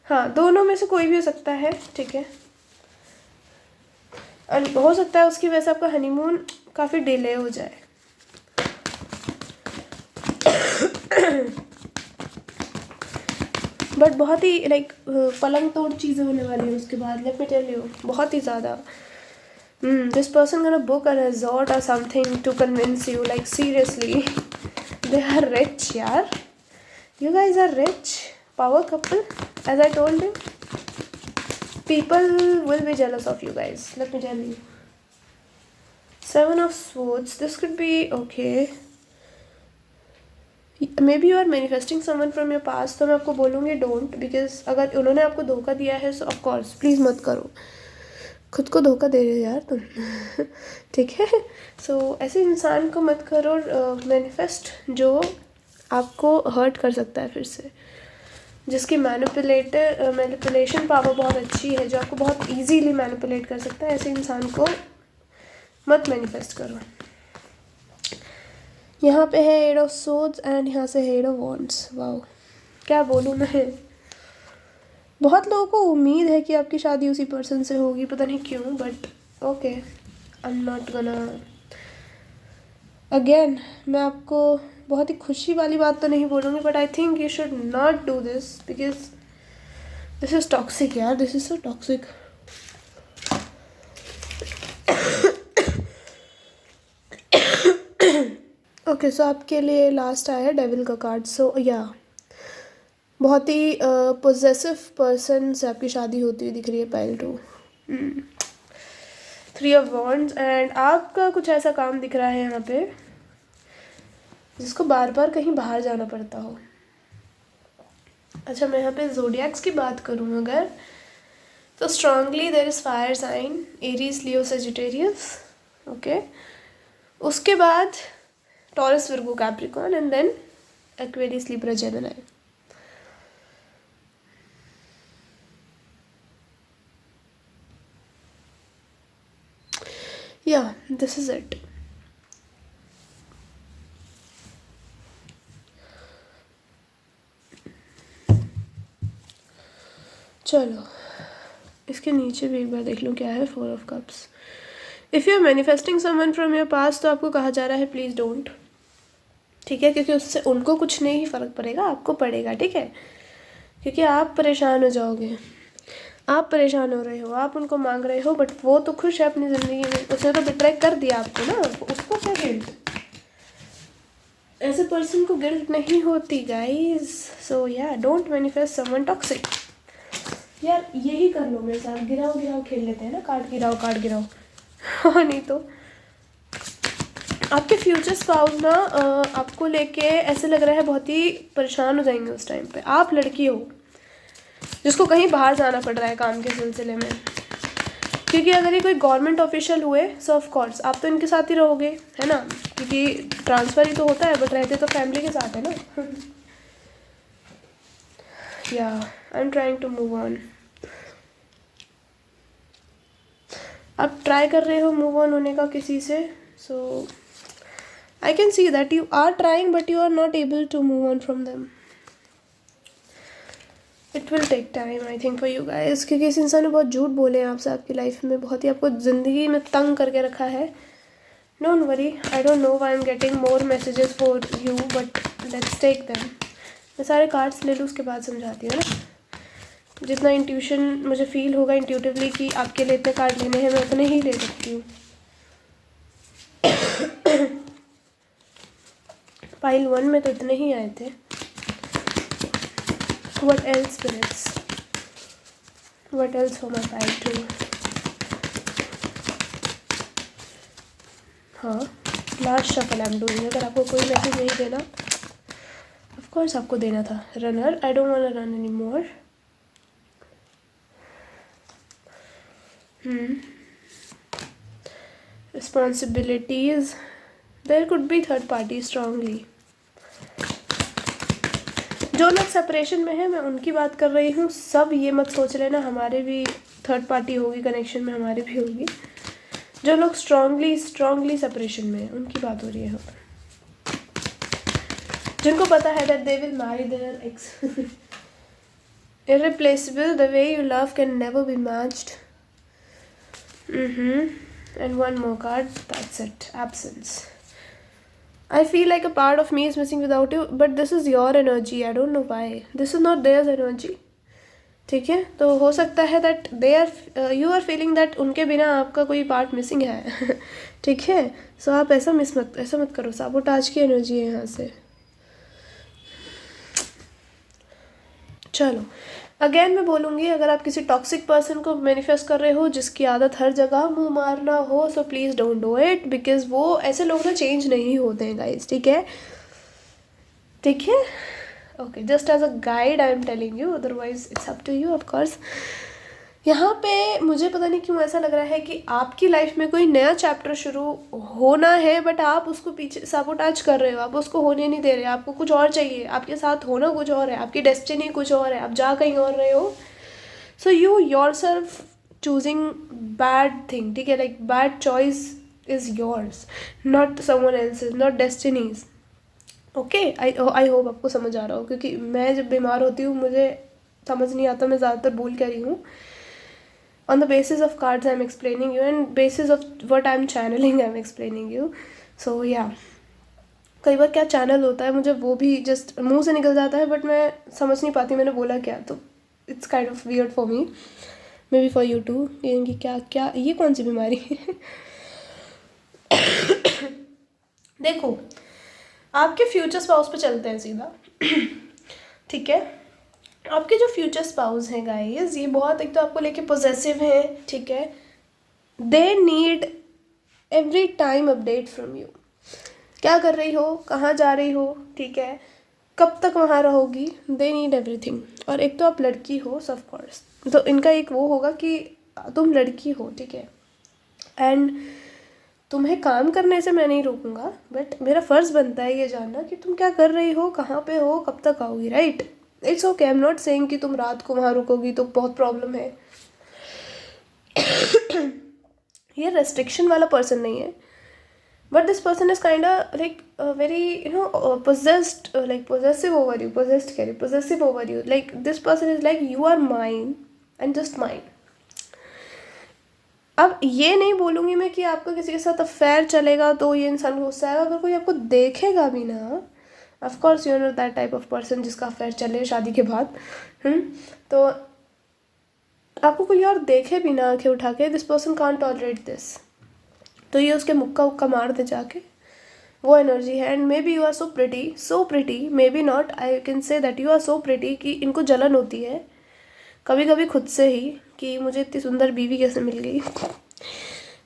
हाँ, दोनों में से कोई भी हो सकता है, ठीक है। और हो सकता है उसकी वजह से आपका हनीमून काफ़ी डिले हो जाए। बट बहुत ही लाइक पलंग तोड़ चीज़ें होने वाली है उसके बाद, लेट मी टेल यू, बहुत ही ज़्यादा। This person gonna book a resort or something to convince you, like seriously. They are rich, yaar. You guys are rich. Power couple, as I told you. People will be jealous of you guys, let me tell you. 7 of Swords, this could be okay. Maybe you are manifesting someone from your past, तो मैं आपको बोलूँगी don't, because अगर उन्होंने आपको धोखा दिया है सो ऑफकोर्स प्लीज़ मत करो, खुद को धोखा दे रहे हो यार तुम। ठीक है, सो ऐसे इंसान को मत करो मैनिफेस्ट जो आपको हर्ट कर सकता है फिर से, जिसकी मैनिपुलेशन पावर बहुत अच्छी है, जो आपको बहुत इजीली मैनिपुलेट कर सकता है, ऐसे इंसान को मत मैनिफेस्ट करो। यहाँ पे है एट ऑफ सोर्ड्स एंड यहाँ से एट ऑफ वॉन्ड्स। वाओ, क्या बोलूँ मैं। बहुत लोगों को उम्मीद है कि आपकी शादी उसी पर्सन से होगी, पता नहीं क्यों, but okay, I am not gonna. Again मैं आपको बहुत ही खुशी वाली बात तो नहीं बोलूँगी, but I think you should not do this because this is toxic यार, this is so toxic. Okay, so आपके लिए लास्ट आया है डेविल का कार्ड। सो या बहुत ही पोजेसिव पर्सन से आपकी शादी होती हुई दिख रही है, पाइल 2, 3 ऑफ वॉन्ड्स, एंड आपका कुछ ऐसा काम दिख रहा है यहाँ पे जिसको बार बार कहीं बाहर जाना पड़ता हो। अच्छा, मैं यहाँ पे ज़ोडिएक्स की बात करूँ अगर, तो strongly there is fire sign Aries, Leo, Sagittarius. Okay, उसके बाद Taurus, Virgo, Capricorn, and then Aquarius, Libra, Gemini. या दिस इज इट। चलो इसके नीचे भी एक बार देख लूँ क्या है। 4 of cups. If you are manifesting someone from your past, तो आपको कहा जा रहा है प्लीज़ डोंट, ठीक है, क्योंकि उससे उनको कुछ नहीं फ़र्क पड़ेगा, आपको पड़ेगा, ठीक है, क्योंकि आप परेशान हो जाओगे। आप परेशान हो रहे हो, आप उनको मांग रहे हो, बट वो तो खुश है अपनी ज़िंदगी में, उसने तो बिट्रे कर दिया आपको ना, उसको क्या गिल्ट। ऐसे पर्सन को गिल्ट नहीं होती गाइस। सो या डोंट मैनिफेस्ट समवन टॉक्सिक। यार यही कर लो मेरे साथ, गिराओ गिराओ खेल लेते हैं ना, कार्ड गिराओ कार्ड गिराओ। हाँ, नहीं तो आपके फ्यूचर स्पाउस ना आपको लेके ऐसे लग रहा है बहुत ही परेशान हो जाएंगे उस टाइम पे। आप लड़की हो जिसको कहीं बाहर जाना पड़ रहा है काम के सिलसिले में, क्योंकि अगर ये कोई गवर्नमेंट ऑफिशियल हुए सो ऑफ कोर्स आप तो इनके साथ ही रहोगे, है ना, क्योंकि ट्रांसफ़र ही तो होता है, बट रहते तो फैमिली के साथ है ना। या I am trying to move on. आप ट्राई कर रहे हो मूव ऑन होने का किसी से, so I can see that you are trying but you are not able to move on from them. It will take time I think for you guys, क्योंकि इस इंसान ने बहुत झूठ बोले हैं आपसे, आपकी लाइफ में बहुत ही आपको ज़िंदगी में तंग करके रखा है। Don't worry, I don't know why I am getting more messages for you, but let's take them. मैं सारे कार्ड्स ले लूँ उसके बाद समझाती हूँ ना, जितना इंट्यूशन मुझे फील होगा इंट्यूटिवली कि आपके लिए इतने कार्ड लेने हैं, मैं उतने ही ले सकती हूँ। पाइल 1 में तो इतने ही आए थे। What else, spirits? What else for my pile 2? हाँ, last shuffle I am doing. अगर आपको कोई मैसेज नहीं देना, ऑफ कोर्स आपको देना था। Runner, I don't want to run any more. Responsibilities, there could be third party strongly. जो लोग सेपरेशन में हैं मैं उनकी बात कर रही हूँ। सब ये मत सोच लेना हमारे भी थर्ड पार्टी होगी कनेक्शन में, हमारे भी होगी। जो लोग स्ट्रांगली सेपरेशन में हैं उनकी बात हो रही है, जिनको पता है that they will marry their ex. Irreplaceable, the way you love can never be matched. And one more card, that's it, absence. I feel like a part of me is missing without you, but this is your energy. I don't know why. This is not theirs energy. ठीक है, तो हो सकता है that they are you are feeling that उनके बिना आपका कोई पार्ट मिसिंग है। ठीक है, सो आप ऐसा मत करो। साबोटाज की एनर्जी है यहाँ से। चलो अगेन मैं बोलूँगी, अगर आप किसी टॉक्सिक पर्सन को मैनिफेस्ट कर रहे हो जिसकी आदत हर जगह मुंह मारना हो, सो please don't do it, because वो ऐसे लोग ना चेंज नहीं होते हैं गाइस, ठीक है। ठीक है, okay, just as a guide I am telling you, otherwise it's up to you of course. यहाँ पे मुझे पता नहीं क्यों ऐसा लग रहा है कि आपकी लाइफ में कोई नया चैप्टर शुरू होना है, बट आप उसको पीछे साबोटाज कर रहे हो, आप उसको होने नहीं दे रहे, आपको कुछ और चाहिए, आपके साथ होना कुछ और है, आपकी डेस्टिनी कुछ और है, आप जा कहीं और रहे हो। So you yourself choosing bad thing, ठीक है, like bad choice is yours, not someone else's, not destiny's. Okay, I hope आपको समझ आ रहा हो, क्योंकि मैं जब बीमार होती हूँ मुझे समझ नहीं आता मैं ज़्यादातर बोल क्या रही हूँ। On the basis of cards I'm explaining you, and basis of what I'm channeling I'm explaining you. So yeah, कई बार क्या चैनल होता है मुझे वो भी जस्ट मुंह से निकल जाता है, बट मैं समझ नहीं पाती मैंने बोला क्या, तो it's kind of weird for me, maybe for you too, कि क्या क्या ये कौन सी बीमारी है। देखो, आपके फ्यूचर स्पाउस पे चलते हैं सीधा। ठीक है, आपके जो फ्यूचर स्पाउस हैं गाइस, ये बहुत, एक तो आपको लेके पोजेसिव हैं, ठीक है, they need every time update from you, क्या कर रही हो, कहाँ जा रही हो, ठीक है, कब तक वहाँ रहोगी, दे नीड एवरीथिंग। और एक तो आप लड़की हो ऑफ कोर्स, तो इनका एक वो होगा कि तुम लड़की हो, ठीक है, एंड तुम्हें काम करने से मैं नहीं रोकूंगा, बट मेरा फ़र्ज़ बनता है ये जानना कि तुम क्या कर रही हो, कहाँ पे हो, कब तक आओगी, right. It's okay, I am not saying कि तुम रात को वहाँ रुकोगी तो बहुत प्रॉब्लम है। ये रेस्ट्रिक्शन वाला पर्सन नहीं है, but this person is kind like very possessed, like possessive over you, possessed कह रही, possessive over you, like this person is like you are mine and just mine. अब ये नहीं बोलूँगी मैं कि आपका किसी के साथ अफेयर चलेगा तो ये इंसान गुस्सा आएगा, अगर कोई आपको देखेगा भी ना, of course you know that type of person जिसका अफेयर चले शादी के बाद, तो आपको कोई और देखे भी ना आंखें उठा के, this person can't tolerate this, तो ये उसके मुक्का उक्का मार दे जाके, वो एनर्जी है। And maybe you are so pretty, maybe not, I can say that you are so pretty कि इनको जलन होती है कभी कभी खुद से ही कि मुझे इतनी सुंदर बीवी कैसे मिल गई।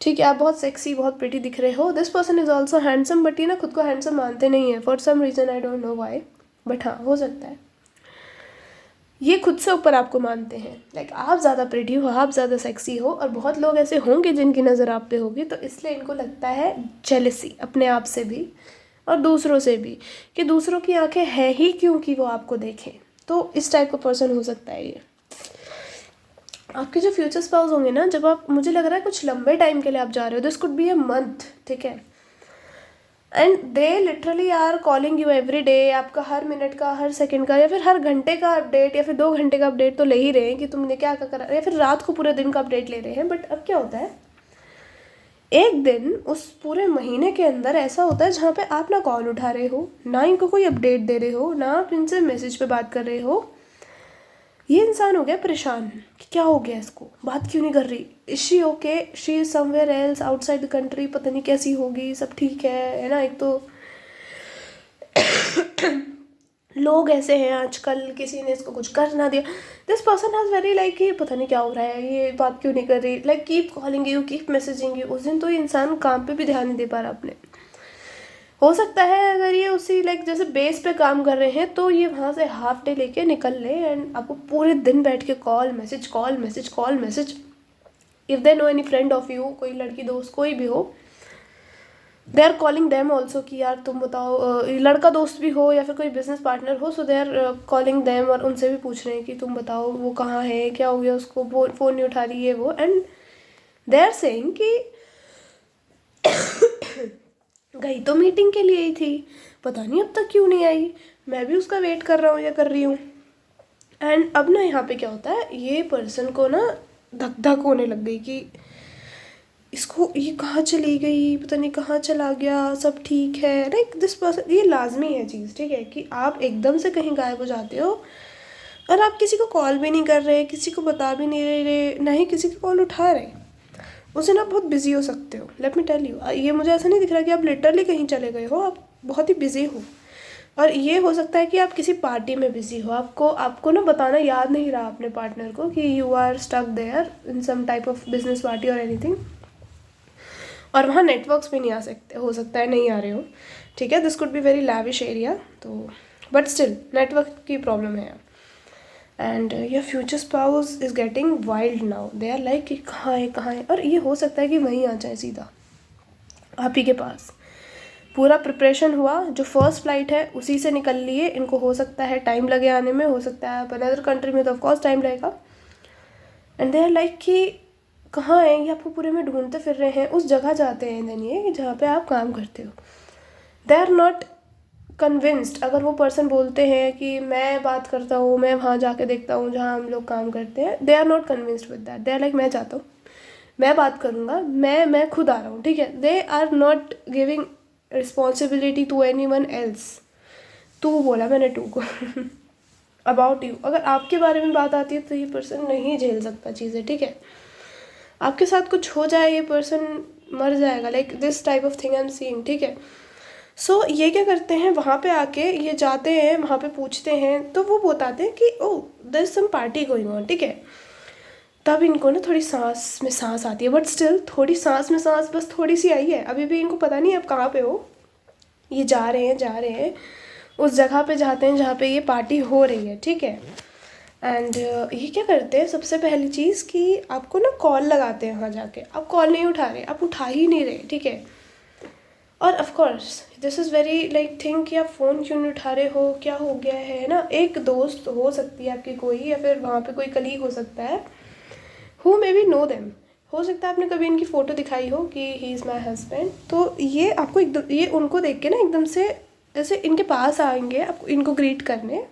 ठीक है, आप बहुत सेक्सी, बहुत प्रिटी दिख रहे हो। This person is also handsome, but ये ना खुद को हैंडसम मानते नहीं है for some reason, I don't know why, but हाँ हो सकता है ये खुद से ऊपर आपको मानते हैं, लाइक आप ज़्यादा प्रिटी हो, आप ज़्यादा सेक्सी हो, और बहुत लोग ऐसे होंगे जिनकी नज़र आप पे होगी, तो इसलिए इनको लगता है जेलसी अपने आप से भी और दूसरों से भी, कि दूसरों की आंखें है ही क्यों कि वो आपको देखें। तो इस टाइप का पर्सन हो सकता है ये। आपके जो फ्यूचर स्पाउस होंगे ना, जब आप, मुझे लग रहा है कुछ लंबे टाइम के लिए आप जा रहे हो, this could be a month, ठीक है, and they literally are calling you every day, आपका हर मिनट का, हर सेकंड का, या फिर हर घंटे का अपडेट, या फिर 2 घंटे का अपडेट तो ले ही रहे हैं कि तुमने क्या क्या करा, या फिर रात को पूरे दिन का अपडेट ले रहे हैं। बट अब क्या होता है, एक दिन उस पूरे महीने के अंदर ऐसा होता है जहाँ पे आप ना कॉल उठा रहे हो, ना इनको कोई अपडेट दे रहे हो, ना आप इनसे मैसेज पे बात कर रहे हो। ये इंसान हो गया परेशान कि क्या हो गया, इसको बात क्यों नहीं कर रही, is she okay, she is somewhere else outside the country, पता नहीं कैसी होगी, सब ठीक है ना। एक तो लोग ऐसे हैं आजकल, किसी ने इसको कुछ कर ना दिया, this person has very like ये पता नहीं क्या हो रहा है, ये बात क्यों नहीं कर रही, like keep calling you, keep messaging you. उस दिन तो ये इंसान काम पे भी ध्यान नहीं दे पा रहा अपने। हो सकता है अगर ये उसी लाइक जैसे बेस पे काम कर रहे हैं तो ये वहाँ से हाफ डे लेके निकल ले, एंड आपको पूरे दिन बैठ के call message, call message, call message. If they know any friend of you, कोई लड़की दोस्त कोई भी हो, they are calling them also कि यार तुम बताओ, लड़का दोस्त भी हो या फिर कोई बिजनेस पार्टनर हो, सो दे आर कॉलिंग देम, और उनसे भी पूछ रहे हैं कि तुम बताओ वो कहाँ है, क्या हो गया उसको, फ़ोन नहीं उठा रही है वो, एंड दे आर सेइंग कि गई तो मीटिंग के लिए ही थी, पता नहीं अब तक क्यों नहीं आई, मैं भी उसका वेट कर रहा हूँ या कर रही हूँ। एंड अब ना यहाँ पे क्या होता है, ये पर्सन को ना धक धक होने लग गई कि इसको ये कहाँ चली गई, पता नहीं कहाँ चला गया, सब ठीक है, लाइक दिस पर्सन। ये लाजमी है चीज़, ठीक है, कि आप एकदम से कहीं गायब हो जाते हो और आप किसी को कॉल भी नहीं कर रहे, किसी को बता भी नहीं रहे, ना ही किसी की कॉल उठा रहे, उसे ना बहुत बिजी हो सकते हो। लेट मी टेल यू, ये मुझे ऐसा नहीं दिख रहा कि आप लिटरली कहीं चले गए हो, आप बहुत ही बिजी हो। और ये हो सकता है कि आप किसी पार्टी में बिजी हो, आपको ना बताना याद नहीं रहा अपने पार्टनर को कि you are stuck there in some type of business party और एनीथिंग, और वहाँ नेटवर्क्स भी नहीं आ सकते, हो सकता है नहीं आ रहे हो, ठीक है। This could be very lavish area, तो बट स्टिल नेटवर्क की प्रॉब्लम है। And your future spouse is getting wild now, they are like कि कहाँ है कहाँ है, और ये हो सकता है कि वहीं आ जाए सीधा आप ही के पास। पूरा प्रिपरेशन हुआ, जो फर्स्ट फ्लाइट है उसी से निकल लिए, इनको हो सकता है टाइम लगे आने में, हो सकता है आप अनदर कंट्री में तो ऑफकोर्स टाइम लगेगा। एंड दे आर लाइक कि कहाँ हैं ये, आपको पूरे में ढूंढते फिर रहे हैं, उस जगह जाते हैं देन ये जहाँ पे आप काम करते हो। दे आर नॉट कन्विंस्ड, अगर वो पर्सन बोलते हैं कि मैं बात करता हूँ, मैं वहाँ जाके देखता हूँ जहाँ हम लोग काम करते हैं, they are not convinced with that. They are like मैं चाहता हूँ, मैं बात करूँगा, मैं खुद आ रहा हूँ, ठीक है। They are not giving responsibility to anyone else. तू बोला मैंने टू को अबाउट यू। अगर आपके बारे में बात आती है तो ये पर्सन नहीं झेल सकता चीज़ें, ठीक है। आपके साथ कुछ हो जाए ये पर्सन मर जाएगा, like this type of thing I am seeing, ठीक है। सो ये क्या करते हैं, वहाँ पे आके ये जाते हैं, वहाँ पे पूछते हैं, तो वो बताते हैं कि oh there is some party going on, ठीक है। तब इनको ना थोड़ी सांस में सांस आती है, बट स्टिल थोड़ी सांस में सांस बस थोड़ी सी आई है, अभी भी इनको पता नहीं अब कहाँ पे हो। ये जा रहे हैं उस जगह पे जाते हैं जहाँ पे ये पार्टी हो रही है, ठीक है। एंड ये क्या करते हैं, सबसे पहली चीज़ कि आपको ना कॉल लगाते हैं वहाँ जाके, आप कॉल नहीं उठा रहे, आप उठा ही नहीं रहे, ठीक है। और of course this is very like think कि आप फ़ोन क्यों नहीं उठा रहे हो, क्या हो गया है ना। एक दोस्त हो सकती है आपकी कोई, या फिर वहाँ पे कोई कलीग हो सकता है who may be know them, हो सकता है आपने कभी इनकी फ़ोटो दिखाई हो कि ही इज़ माई हस्बैंड, तो ये आपको एकदम, ये उनको देख के ना एकदम से जैसे इनके पास आएंगे आपको, इनको ग्रीट करने।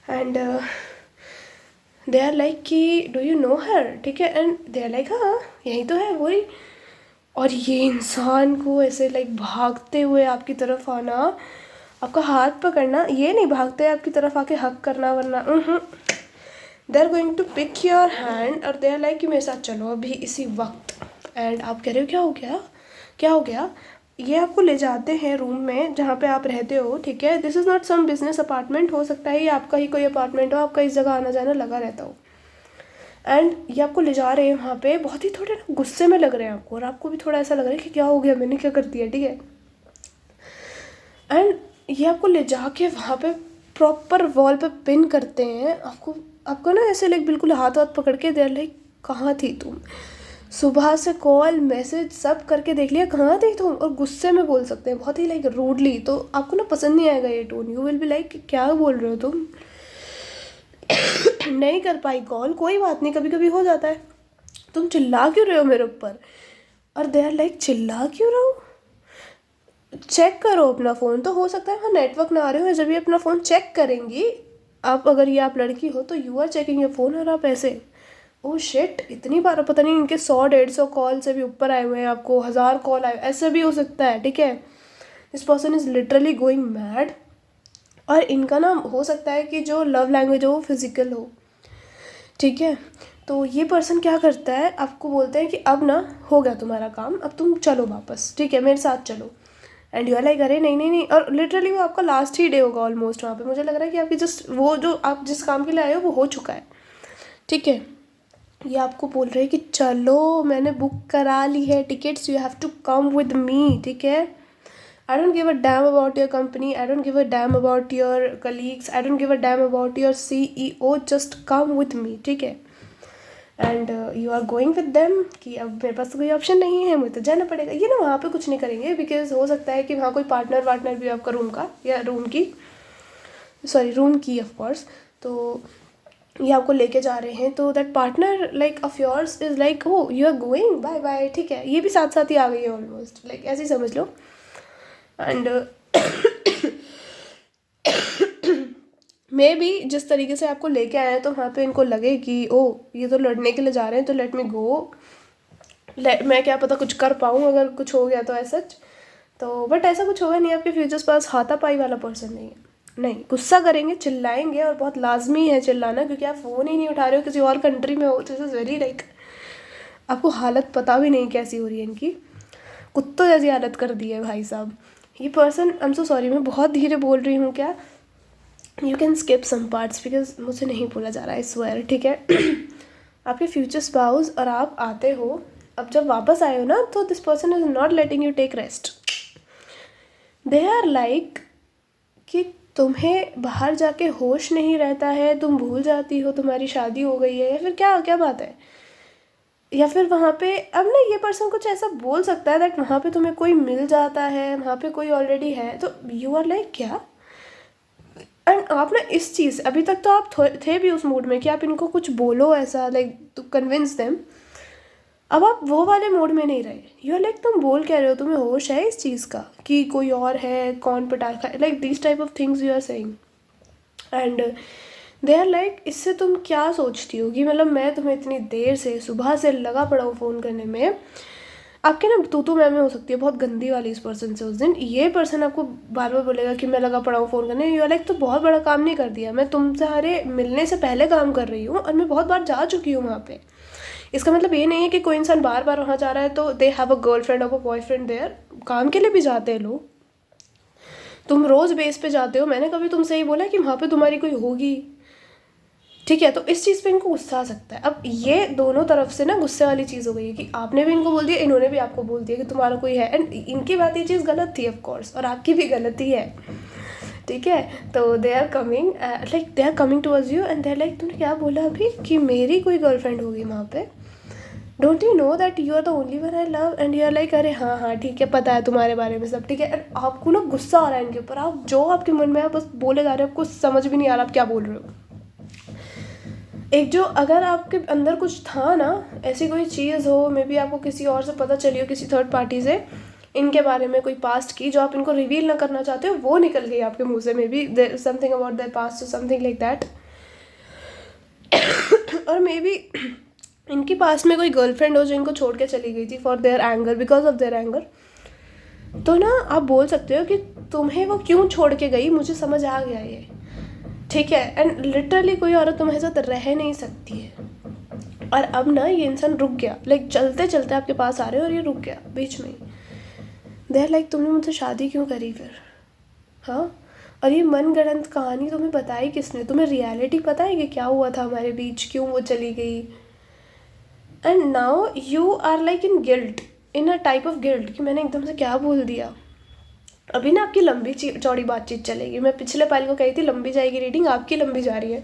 एंड दे आर लाइक कि डू यू नो हर, ठीक है। एंड दे आर लाइक हाँ यही तो है वही। और ये इंसान को ऐसे लाइक भागते हुए आपकी तरफ आना, आपका हाथ पकड़ना, ये नहीं भागते आपकी तरफ आके हक करना, वरना they are going to pick your hand, और दे आर लाइक कि मेरे साथ चलो अभी इसी वक्त। एंड आप कह रहे हो क्या हो गया, क्या हो गया। ये आपको ले जाते हैं रूम में जहाँ पे आप रहते हो, ठीक है। This is not some business apartment, हो सकता है ये आपका ही कोई अपार्टमेंट हो, आपका इस जगह आना जाना लगा रहता हो। एंड ये आपको ले जा रहे हैं वहाँ पे, बहुत ही थोड़े ना गुस्से में लग रहे हैं आपको, और आपको भी थोड़ा ऐसा लग रहा है कि क्या हो गया, मैंने क्या कर दिया, ठीक है। एंड ये आपको ले जाके वहाँ पे प्रॉपर वॉल पे पिन करते हैं आपको, आपको ना ऐसे लाइक बिल्कुल हाथ हाथ पकड़ के, देर लाइक कहाँ थी तुम, सुबह से कॉल मैसेज सब करके देख लिया, कहाँ थी तुम, और गुस्से में बोल सकते हैं बहुत ही लाइक रूडली, तो आपको ना पसंद नहीं आएगा ये tone, you will be like क्या बोल रहे हो तुम नहीं कर पाई कॉल, कोई बात नहीं, कभी कभी हो जाता है, तुम चिल्ला क्यों रहे हो मेरे ऊपर। और दे आर लाइक चिल्ला क्यों रहे हो, चेक करो अपना फ़ोन, तो हो सकता है हाँ नेटवर्क ना आ रहे हो, जब ये अपना फ़ोन चेक करेंगी आप, अगर ये आप लड़की हो तो you are checking your phone, और आप ऐसे ओ शिट, इतनी बार पता नहीं इनके 100-150 कॉल से भी ऊपर आए हुए हैं, आपको 1000 कॉल आए, ऐसा भी हो सकता है, ठीक है। This person is literally going mad. और इनका ना हो सकता है कि जो लव लैंग्वेज हो वो फिज़िकल हो, ठीक है। तो ये पर्सन क्या करता है, आपको बोलते हैं कि अब ना हो गया तुम्हारा काम, अब तुम चलो वापस, ठीक है, मेरे साथ चलो। एंड यू आर लाइक अरे नहीं नहीं नहीं, और लिटरली वो आपका लास्ट ही डे होगा ऑलमोस्ट वहाँ पे, मुझे लग रहा है कि आपकी जस्ट वो जो आप जिस काम के लिए आए हो वो हो चुका है, ठीक है। ये आपको बोल रहे हैं कि चलो मैंने बुक करा ली है tickets, you have to come with me, ठीक है। I don't give a damn about your company, I don't give a damn about your colleagues, I don't give a damn about your CEO, just come with me, ठीक है। And you are going with them कि अब मेरे पास तो कोई option नहीं है, मुझे तो जाना पड़ेगा। ये ना वहाँ पे कुछ नहीं करेंगे, बिकॉज हो सकता है कि वहाँ कोई पार्टनर वार्टनर भी आपका रूम का, या रूम की ऑफ कोर्स। तो ये आपको लेके जा रहे हैं, तो that partner like of yours is like हो you are going bye bye, ठीक है। ये भी साथ साथ ही आ गई है ऑलमोस्ट, लाइक ऐसे ही समझ लो। एंड मे बी जिस तरीके से आपको लेके आए हैं, तो वहाँ पे इनको लगे कि ओ ये तो लड़ने के लिए जा रहे हैं, तो लेट मी गो, मैं क्या पता कुछ कर पाऊँ अगर कुछ हो गया तो ऐसा। तो बट ऐसा कुछ होगा नहीं, आपके फ्यूचर्स पास हाथापाई वाला पर्सन नहीं है। नहीं, गुस्सा करेंगे, चिल्लाएंगे, और बहुत लाजमी है चिल्लाना, क्योंकि आप फ़ोन ही नहीं उठा रहे हो, किसी और कंट्री में हो, दिस इज़ वेरी लाइक, आपको हालत पता भी नहीं कैसी हो रही है इनकी, कुत्तों जैसी हालत कर दी है भाई साहब। ये person, I am so sorry, मैं बहुत धीरे बोल रही हूँ क्या, you can skip some parts because मुझे नहीं बोला जा रहा है, आई स्वेयर, ठीक है। आपके फ्यूचर स्पाउस और आप आते हो, अब जब वापस आए हो ना, तो this person is not letting you take rest. They are like कि तुम्हें बाहर जाके होश नहीं रहता है, तुम भूल जाती हो तुम्हारी शादी हो गई है, या फिर क्या क्या बात है। या फिर वहाँ पे अब ना ये पर्सन कुछ ऐसा बोल सकता है दैट वहाँ पे तुम्हें कोई मिल जाता है, वहाँ पे कोई ऑलरेडी है, तो यू आर लाइक क्या। एंड आप ना इस चीज़, अभी तक तो आप थे भी उस मूड में कि आप इनको कुछ बोलो ऐसा, लाइक टू कन्विंस देम। अब आप वो वाले मोड में नहीं रहे, यू आर लाइक तुम बोल कह रहे हो, तुम्हें होश है इस चीज़ का कि कोई और है, कौन पटाखा है, like this type of things you are saying. And they are like इससे तुम क्या सोचती हो कि मतलब मैं तुम्हें इतनी देर से सुबह से लगा पड़ा हूँ फ़ोन करने में। आपके ना तू मैं हो सकती है बहुत गंदी वाली इस पर्सन से उस दिन, ये पर्सन आपको बार बार बोलेगा कि मैं लगा पड़ा हूँ फ़ोन करने। यू आर लाइक तो बहुत बड़ा काम नहीं कर दिया, मैं तुमसे मिलने से पहले काम कर रही हूँ और मैं बहुत बार जा चुकी हूँ वहाँ पे। इसका मतलब ये नहीं है कि कोई इंसान बार बार वहाँ जा रहा है तो दे हैव अ गर्लफ्रेंड और अ बॉयफ्रेंड देयर। काम के लिए भी जाते हैं लोग, तुम रोज़ बेस पे जाते हो, मैंने कभी तुमसे ही बोला कि वहाँ पे तुम्हारी कोई होगी, ठीक है। तो इस चीज़ पे इनको गुस्सा आ सकता है। अब ये दोनों तरफ से ना गुस्से वाली चीज़ हो गई है कि आपने भी इनको बोल दिया, इन्होंने भी आपको बोल दिया कि तुम्हारा कोई है। एंड इनकी बात ये चीज़ गलत थी ऑफ कोर्स, और आपकी भी गलती है, ठीक है। तो they are coming like they are coming towards you and they are like तुमने क्या बोला अभी कि मेरी कोई गर्लफ्रेंड होगी वहाँ पे, don't you know that you are the only one I love. And you are like अरे हाँ हाँ ठीक है, पता है तुम्हारे बारे में सब, ठीक है। एंड आपको ना गुस्सा आ रहा है इनके ऊपर, आप जो आपके मन में है बस बोले जा रहे हो, आपको समझ भी नहीं आ रहा आप क्या बोल रहे हो। एक जो अगर आपके अंदर कुछ था ना, ऐसी कोई चीज़ हो, मे बी आपको किसी और से पता चली हो, किसी थर्ड पार्टी से इनके बारे में कोई पास्ट की जो आप इनको रिवील ना करना चाहते हो, वो निकल गई आपके मुंह से, may be something about their past और समथिंग लाइक दैट। और मे बी इनकी पास में कोई गर्लफ्रेंड हो जो इनको छोड़ के चली गई थी for their anger, because of their anger. तो ना आप बोल सकते हो कि तुम्हें वो क्यों छोड़ के गई, मुझे समझ आ गया ये, ठीक है। एंड लिटरली कोई औरत तुम्हारे साथ रह नहीं सकती है। और अब ना ये इंसान रुक गया, लाइक चलते चलते आपके पास आ रहे हो और ये रुक गया बीच में ही। देर लाइक तुमने मुझसे शादी क्यों करी फिर, हाँ। और ये मनगढ़ंत कहानी तुम्हें बताई किसने, तुम्हें रियलिटी पता है कि क्या हुआ था हमारे बीच, क्यों वो चली गई। And now you are like in guilt, in a type of guilt कि मैंने एकदम से क्या बोल दिया। अभी ना आपकी लंबी चौड़ी बातचीत चलेगी, मैं पिछले पाल को कही थी लंबी जाएगी रीडिंग, आपकी लंबी जा रही है।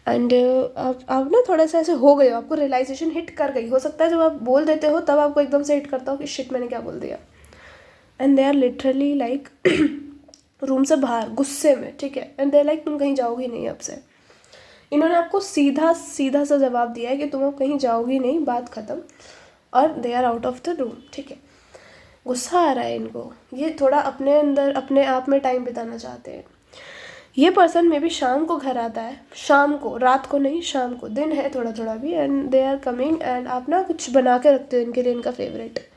एंड आप ना थोड़ा सा ऐसे हो गए हो, आपको रियलाइजेशन हिट कर गई, हो सकता है जब आप बोल देते हो तब आपको एकदम से हिट करता हो कि शिट मैंने क्या बोल दिया। And they are literally like room से बाहर गुस्से में, ठीक है। एंड दे आर लाइक तुम कहीं जाओगी नहीं अब से। इन्होंने आपको सीधा सीधा सा जवाब दिया है कि तुम अब कहीं जाओगी नहीं, बात ख़त्म। और they are out of the room, ठीक है। गुस्सा आ रहा है इनको, ये थोड़ा अपने अंदर अपने आप में टाइम बिताना चाहते हैं। ये पर्सन में भी शाम को घर आता है, शाम को, रात को नहीं, शाम को, दिन है थोड़ा थोड़ा भी। And they are coming and आप ना कुछ बना के रखते हो इनके लिए, इनका फेवरेट,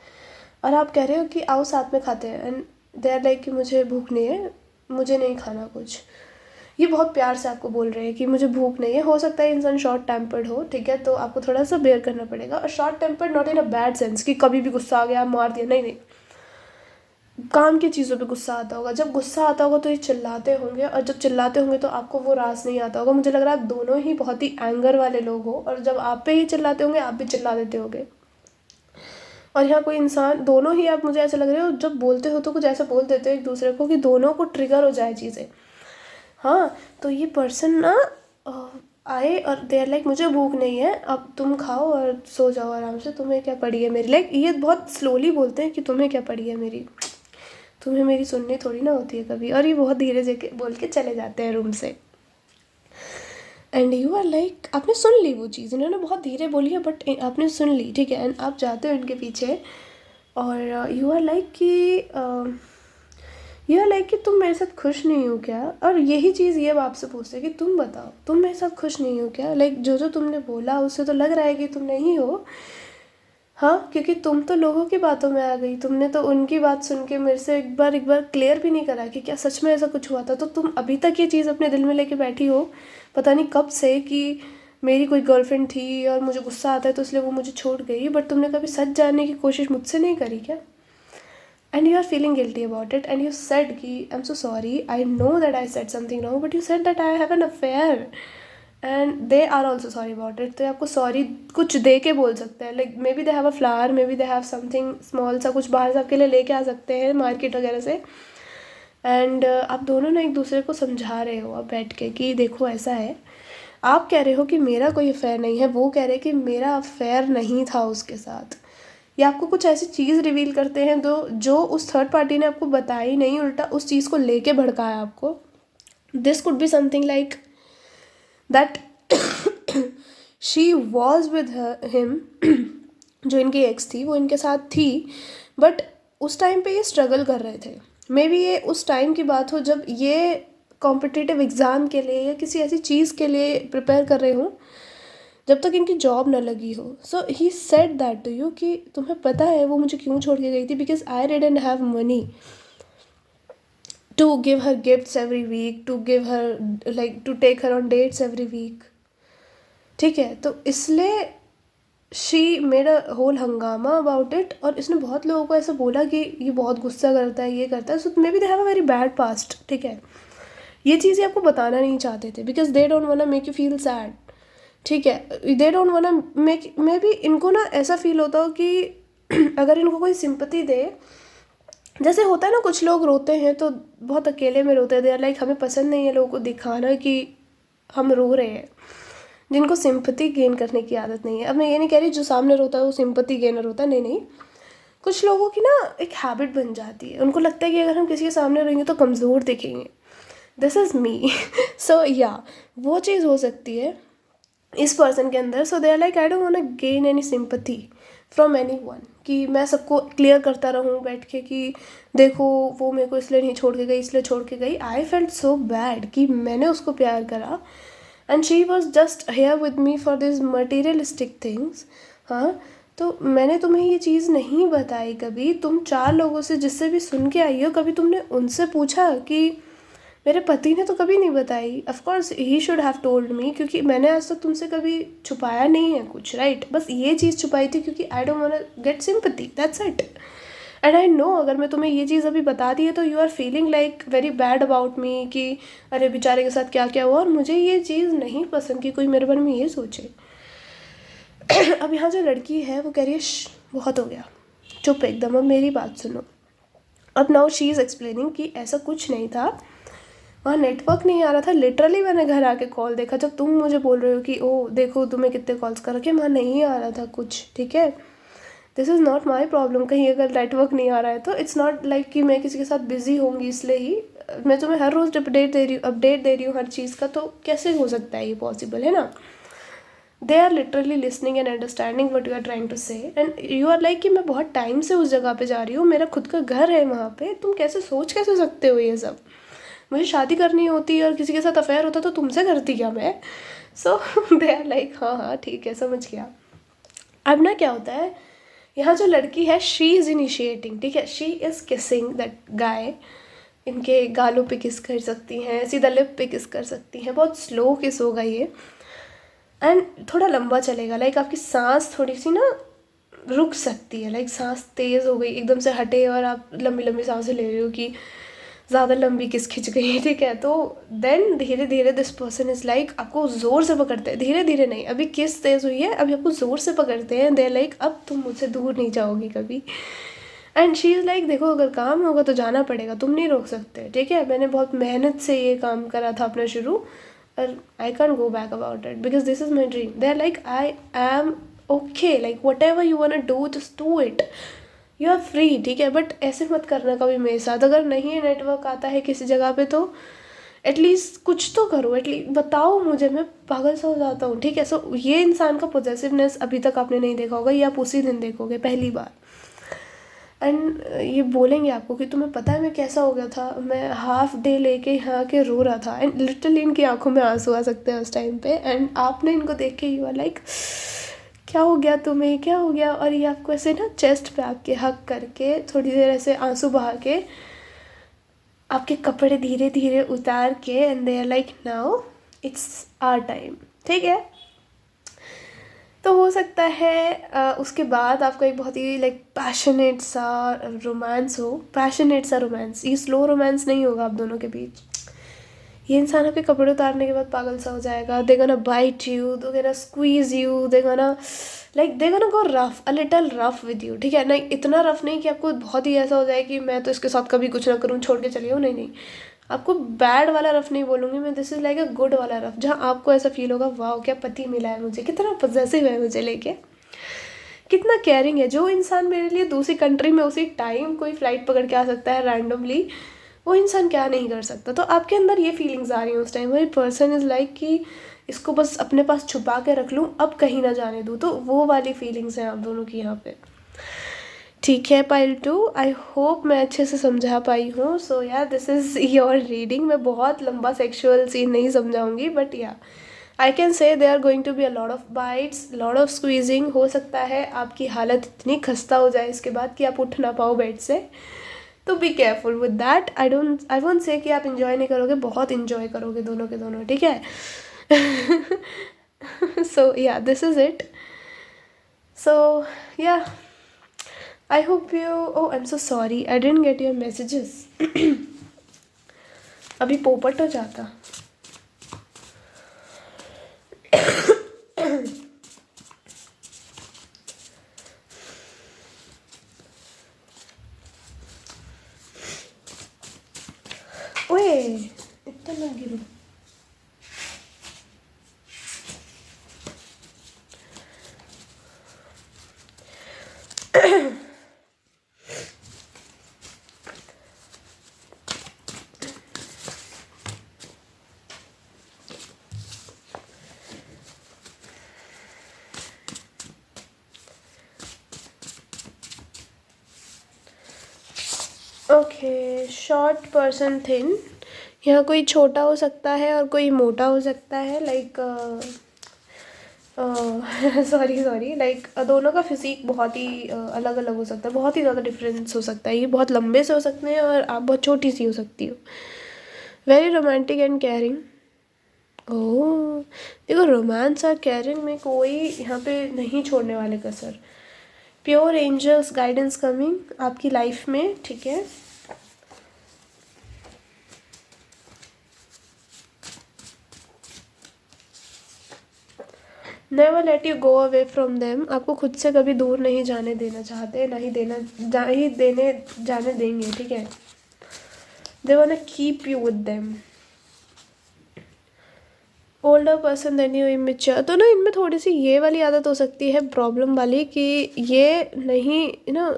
और आप कह रहे हो कि आओ साथ में खाते हैं। एंड दे आर लाइक कि मुझे भूख नहीं है, मुझे नहीं खाना कुछ। ये बहुत प्यार से आपको बोल रहे हैं कि मुझे भूख नहीं है। हो सकता है इंसान शॉर्ट टेम्पर्ड हो, ठीक है, तो आपको थोड़ा सा बेयर करना पड़ेगा। और short tempered not in a bad sense कि कभी भी गुस्सा आ गया मार दिया, नहीं नहीं, काम की चीज़ों पे गुस्सा आता होगा। जब गुस्सा आता होगा तो ये चिल्लाते होंगे, और जब चिल्लाते होंगे तो आपको वो रास नहीं आता होगा। मुझे लग रहा है आप दोनों ही बहुत ही एंगर वाले लोग हो, और जब आप पे ही चिल्लाते होंगे आप भी चिल्ला देते होंगे। और यहाँ कोई इंसान, दोनों ही आप, मुझे ऐसा लग रहा है जब बोलते हो तो कुछ ऐसा बोल देते हो एक दूसरे को कि दोनों को ट्रिगर हो जाए चीज़ें, हाँ। तो ये पर्सन ना आए और देर लाइक मुझे भूख नहीं है, अब तुम खाओ और सो जाओ आराम से, तुम्हें क्या पड़ी है मेरी। लाइक ये बहुत स्लोली बोलते हैं कि तुम्हें क्या पड़ी है मेरी, तुम्हें मेरी सुननी थोड़ी ना होती है कभी। और ये बहुत धीरे से बोल के चले जाते हैं रूम से। एंड यू आर लाइक आपने सुन ली वो चीज़, इन्होंने बहुत धीरे बोली है बट आपने सुन ली, ठीक है। एंड आप जाते हो इनके पीछे और यू आर लाइक कि तुम मेरे साथ खुश नहीं हो क्या। और यही चीज़ ये अब आपसे पूछते हैं कि तुम बताओ तुम मेरे साथ खुश नहीं हो क्या। लाइक जो तुमने बोला उससे तो लग रहा है कि तुम नहीं हो, हाँ, क्योंकि तुम तो लोगों की बातों में आ गई, तुमने तो उनकी बात सुन के मेरे से एक बार क्लियर भी नहीं करा कि क्या सच में ऐसा कुछ हुआ था। तो तुम अभी तक ये चीज़ अपने दिल में लेके बैठी हो पता नहीं कब से कि मेरी कोई गर्लफ्रेंड थी और मुझे गुस्सा आता है तो इसलिए वो मुझे छोड़ गई, बट तुमने कभी सच जानने की कोशिश मुझसे नहीं करी क्या। And you are feeling guilty about it and you said कि I am so sorry, I know that I said something wrong, but you said that I have an affair and they are also sorry about it. तो आपको sorry कुछ दे के बोल सकते हैं, like maybe they have a flower, maybe they have something small सा, कुछ बाहर से आपके लिए लेके आ सकते हैं मार्केट वगैरह से। एंड आप दोनों ना एक दूसरे को समझा रहे हो अब बैठ के कि देखो ऐसा है, आप कह रहे हो कि मेरा कोई अफेयर नहीं है, वो कह रहे हैं कि मेरा अफेयर नहीं था उसके साथ, या आपको कुछ ऐसी चीज़ रिवील करते हैं जो उस थर्ड पार्टी ने आपको बताई नहीं, उल्टा उस चीज़ को लेके भड़काया आपको. This could be something like that she was with him. जो इनकी एक्स थी वो इनके साथ थी, बट उस टाइम पे ये स्ट्रगल कर रहे थे. मे बी ये उस टाइम की बात हो जब ये कॉम्पिटिटिव एग्ज़ाम के लिए या किसी ऐसी चीज़ के लिए प्रिपेयर कर रहे हों जब तक इनकी जॉब ना लगी हो. So he said that to you कि तुम्हें पता है वो मुझे क्यों छोड़ के गई थी, because I didn't have money to give her gifts every week, to give her like to take her on dates every week. ठीक है, तो इसलिए शी मेड अ होल हंगामा अबाउट इट, और इसने बहुत लोगों को ऐसा बोला कि ये बहुत गुस्सा करता है, ये करता है. So maybe they have a very bad past. ठीक है, ये चीज़ें आपको बताना नहीं चाहते थे because they don't want make you feel sad. ठीक है, they don't want make, maybe इनको ना ऐसा फील होता हो कि अगर इनको कोई सिंपैथी दे, जैसे होता है ना कुछ लोग रोते हैं तो बहुत अकेले में रोते हैं, दे आर लाइक हमें पसंद नहीं है लोगों को दिखाना कि हम रो रहे हैं, जिनको सिंपैथी गेन करने की आदत नहीं है. अब मैं ये नहीं कह रही जो सामने रोता है वो सिंपैथी गेनर होता है, नहीं नहीं. कुछ लोगों की ना एक हैबिट बन जाती है, उनको लगता है कि अगर हम किसी के सामने रहेंगे तो कमज़ोर दिखेंगे. This is me. सो या वो चीज़ हो सकती है इस पर्सन के अंदर. So they are like I don't want gain any sympathy from anyone, कि मैं सबको क्लियर करता रहूँ बैठ के कि देखो वो मेरे को इसलिए नहीं छोड़ के गई, इसलिए छोड़ के गई. आई फेल्ट सो बैड कि मैंने उसको प्यार करा and she was just here with me for this materialistic things. हाँ, तो मैंने तुम्हें ये चीज़ नहीं बताई कभी. तुम 4 लोगों से जिससे भी सुन के आई हो, कभी तुमने उनसे पूछा कि मेरे पति ने तो कभी नहीं बताई. Of course he should have told me, क्योंकि मैंने आज तक तुमसे कभी छुपाया नहीं है कुछ, राइट. बस ये चीज़ छुपाई थी क्योंकि आई don't want get sympathy, that's it. And I know अगर मैं तुम्हें ये चीज़ अभी बता दी है तो you are feeling like very bad about me कि अरे बेचारे के साथ क्या क्या हुआ, और मुझे ये चीज़ नहीं पसंद कि कोई मेरे बारे में ये सोचे. अब यहाँ जो लड़की है वो कह रही है बहुत हो गया, चुप एकदम, अब मेरी बात सुनो. अब नाउ शी इज़ एक्सप्लेनिंग कि ऐसा कुछ नहीं था, वहाँ नेटवर्क नहीं आ रहा था. लिटरली मैंने घर आके कॉल देखा, जब तुम मुझे बोल रहे हो कि ओ देखो तुम्हें कितने कॉल्स कर रखे, वहाँ नहीं आ रहा था कुछ. ठीक है, this is not my problem. कहीं अगर नेटवर्क नहीं आ रहा है तो इट्स नॉट लाइक कि मैं किसी के साथ बिजी होंगी इसलिए ही. मैं तुम्हें हर रोज़ अपडेट दे रही हूँ हर चीज़ का, तो कैसे हो सकता है ये पॉसिबल, है ना. They are literally listening and understanding what you are trying to say, and you are like कि मैं बहुत टाइम से उस जगह पे जा रही हूँ, मेरा खुद का घर है वहाँ पे, तुम कैसे सकते हो ये सब. मुझे शादी करनी होती और किसी के साथ अफेयर होता तो तुमसे करती क्या मैं. सो दे आर लाइक हाँ हाँ ठीक है समझ गया. अब ना क्या होता है, यहाँ जो लड़की है शी इज़ इनिशिएटिंग. ठीक है, she is kissing that guy. इनके गालों पे किस कर सकती हैं, सीधा लिप पे किस कर सकती हैं, बहुत स्लो किस होगा ये, एंड थोड़ा लंबा चलेगा. लाइक आपकी सांस थोड़ी सी ना रुक सकती है, लाइक सांस तेज़ हो गई एकदम से हटे और आप लंबी लंबी सांसें ले रहे हो कि ज़्यादा लंबी किस खिंच गई है. ठीक है, तो देन धीरे धीरे दिस पर्सन इज़ लाइक आपको ज़ोर से पकड़ते हैं, धीरे धीरे नहीं, अभी किस तेज़ हुई है अभी आपको ज़ोर से पकड़ते हैं. दे लाइक अब तुम मुझसे दूर नहीं जाओगी कभी. एंड शी इज़ लाइक देखो अगर काम होगा तो जाना पड़ेगा, तुम नहीं रोक सकते. ठीक है, मैंने बहुत मेहनत से ये काम करा था अपना शुरू, और I can go back about it because this is my dream. They are like I am okay, like whatever you want to do just do it, you are free. ठीक है, बट ऐसे मत करना कभी मेरे साथ. अगर नहीं है नेटवर्क आता है किसी जगह पे तो एटलीस्ट कुछ तो करो, एटलीस्ट बताओ मुझे, मैं पागल सा हो जाता हूँ. ठीक है, सो ये इंसान का पॉजेसिवनेस अभी तक आपने नहीं देखा होगा, ये आप उसी दिन देखोगे पहली बार. एंड ये बोलेंगे आपको कि तुम्हें पता है मैं कैसा हो गया था, मैं हाफ डे लेके यहाँ के रो रहा था. एंड लिटरली इनकी आंखों में आंसू आ सकते हैं उस टाइम पे, एंड आपने इनको देख के यू आर लाइक क्या हो गया तुम्हें, क्या हो गया. और ये आपको ऐसे ना चेस्ट पे आपके हक करके थोड़ी देर ऐसे आंसू बहा के आपके कपड़े धीरे धीरे उतार के, and they are like now it's our time. ठीक है, तो हो सकता है उसके बाद आपका एक बहुत ही लाइक पैशनेट सा रोमांस हो. पैशनेट सा रोमांस, ये स्लो रोमांस नहीं होगा आप दोनों के बीच. ये इंसान आपके कपड़े उतारने के बाद पागल सा हो जाएगा. They gonna bite you, they gonna squeeze you, they gonna like they gonna go rough, a little rough with you, ठीक है, नहीं इतना रफ नहीं कि आपको बहुत ही ऐसा हो जाए कि मैं तो इसके साथ कभी कुछ ना करूँ, छोड़ के चली हूँ, नहीं नहीं, आपको बैड वाला रफ नहीं बोलूँगी मैं, this is like a good वाला रफ, जहाँ आपको ऐसा फील होगा वाह क्या पति मिला है मुझे, कितना पॉजेसिव है मुझे लेके, कितना केयरिंग है। जो इंसान मेरे लिए दूसरी कंट्री में उसी टाइम कोई फ़्लाइट पकड़ के आ सकता है रैंडमली, वो इंसान क्या नहीं कर सकता। तो आपके अंदर ये फीलिंग्स आ रही हैं उस टाइम, वही पर्सन इज़ लाइक कि इसको बस अपने पास छुपा के रख लूँ, अब कहीं ना जाने दूँ, तो वो वाली फीलिंग्स हैं आप दोनों की यहाँ पे। ठीक है पाइल 2, आई होप मैं अच्छे से समझा पाई हूँ। सो या दिस इज़ योर रीडिंग। मैं बहुत लंबा सेक्सुअल सीन नहीं समझाऊंगी, बट या I can say they are going to be a lot of bites, lot of squeezing. हो सकता है आपकी हालत इतनी खस्ता हो जाए इसके बाद कि आप उठ ना पाओ बेड से, तो be careful with that. I won't say कि आप इंजॉय नहीं करोगे, बहुत इंजॉय करोगे दोनों के दोनों, ठीक है। सो या दिस इज़ इट। सो या I hope you. Oh, I'm so sorry. I didn't get your messages. अभी पोपट हो जाता। ओए, इतना मत गिरो। ओके, शॉर्ट पर्सन थिन, यहाँ कोई छोटा हो सकता है और कोई मोटा हो सकता है, लाइक सॉरी लाइक दोनों का फिजिक बहुत ही अलग अलग हो सकता है, बहुत ही ज़्यादा डिफरेंस हो सकता है। ये बहुत लंबे से हो सकते हैं और आप बहुत छोटी सी हो सकती हो। Very romantic and caring. Oh, देखो रोमांस और केयरिंग में कोई यहाँ पे नहीं छोड़ने वाले कसर। प्योर एंजल्स गाइडेंस कमिंग आपकी लाइफ में, ठीक है। Never let you go away from them, आपको खुद से कभी दूर नहीं जाने देना चाहते, नहीं देने जाने देंगे, ठीक है। They want to keep you with them. Older person than you immature, तो ना इनमें थोड़ी सी ये वाली आदत हो सकती है प्रॉब्लम वाली कि ये नहीं ना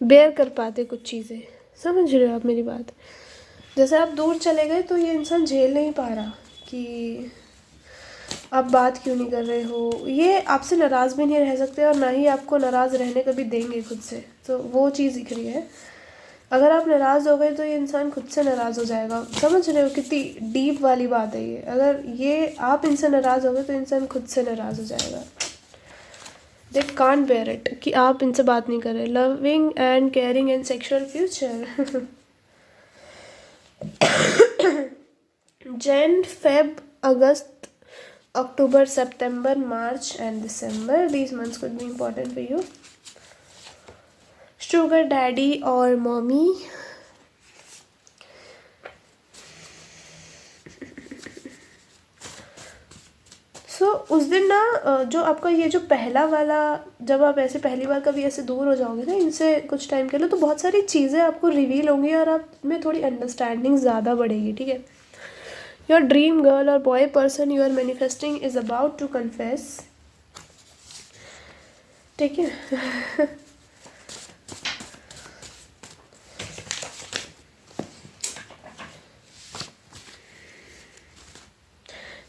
बेयर कर पाते कुछ चीज़ें, समझ रहे हो आप मेरी बात। जैसे आप दूर चले गए तो ये इंसान झेल नहीं पा रहा कि आप बात क्यों नहीं कर रहे हो, ये आपसे नाराज़ भी नहीं रह सकते और ना ही आपको नाराज़ रहने कभी देंगे खुद से, तो वो चीज़ दिख रही है। अगर आप नाराज़ हो गए तो ये इंसान खुद से नाराज़ हो जाएगा, समझ रहे हो कितनी डीप वाली बात है ये। अगर ये आप इनसे नाराज़ हो गए तो इंसान खुद से नाराज़ हो जाएगा। दे कांट बेयर इट कि आप इनसे बात नहीं कर रहे। Loving and caring and sexual future. Jain, Feb, August, October, September, March and December, these months could be important for you. Sugar daddy और mommy, सो उस दिन ना जो आपका ये जो पहला वाला, जब आप ऐसे पहली बार कभी ऐसे दूर हो जाओगे ना इनसे कुछ टाइम के लिए, तो बहुत सारी चीज़ें आपको रिवील होंगी और आप में थोड़ी अंडरस्टैंडिंग ज़्यादा बढ़ेगी, ठीक है। Your dream girl or boy person you are manifesting is about to confess, ठीक है।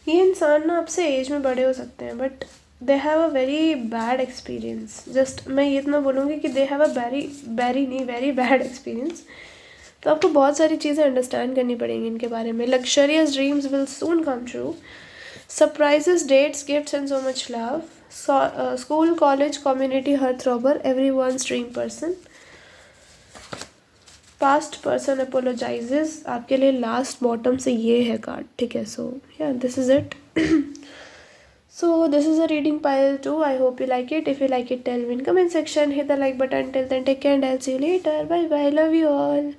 ये इंसान ना आपसे एज में बड़े हो सकते हैं, but they have a very bad experience. Just मैं ये इतना बोलूँगी कि दे have a very bad experience. तो आपको बहुत सारी चीज़ें अंडरस्टैंड करनी पड़ेंगी इनके बारे में। Luxurious dreams will soon come true, surprises, dates, gifts and so much love. School, college, community, heart robber, everyone dream person. Past person apologises, आपके लिए लास्ट बॉटम से ये है कार्ड, ठीक है। सो या this is it. So this is a reading pile 2. I hope you like it. If you like it, tell me in comment section. Hit the like button. Till then, take care and I'll see you later. Bye bye. Love you all.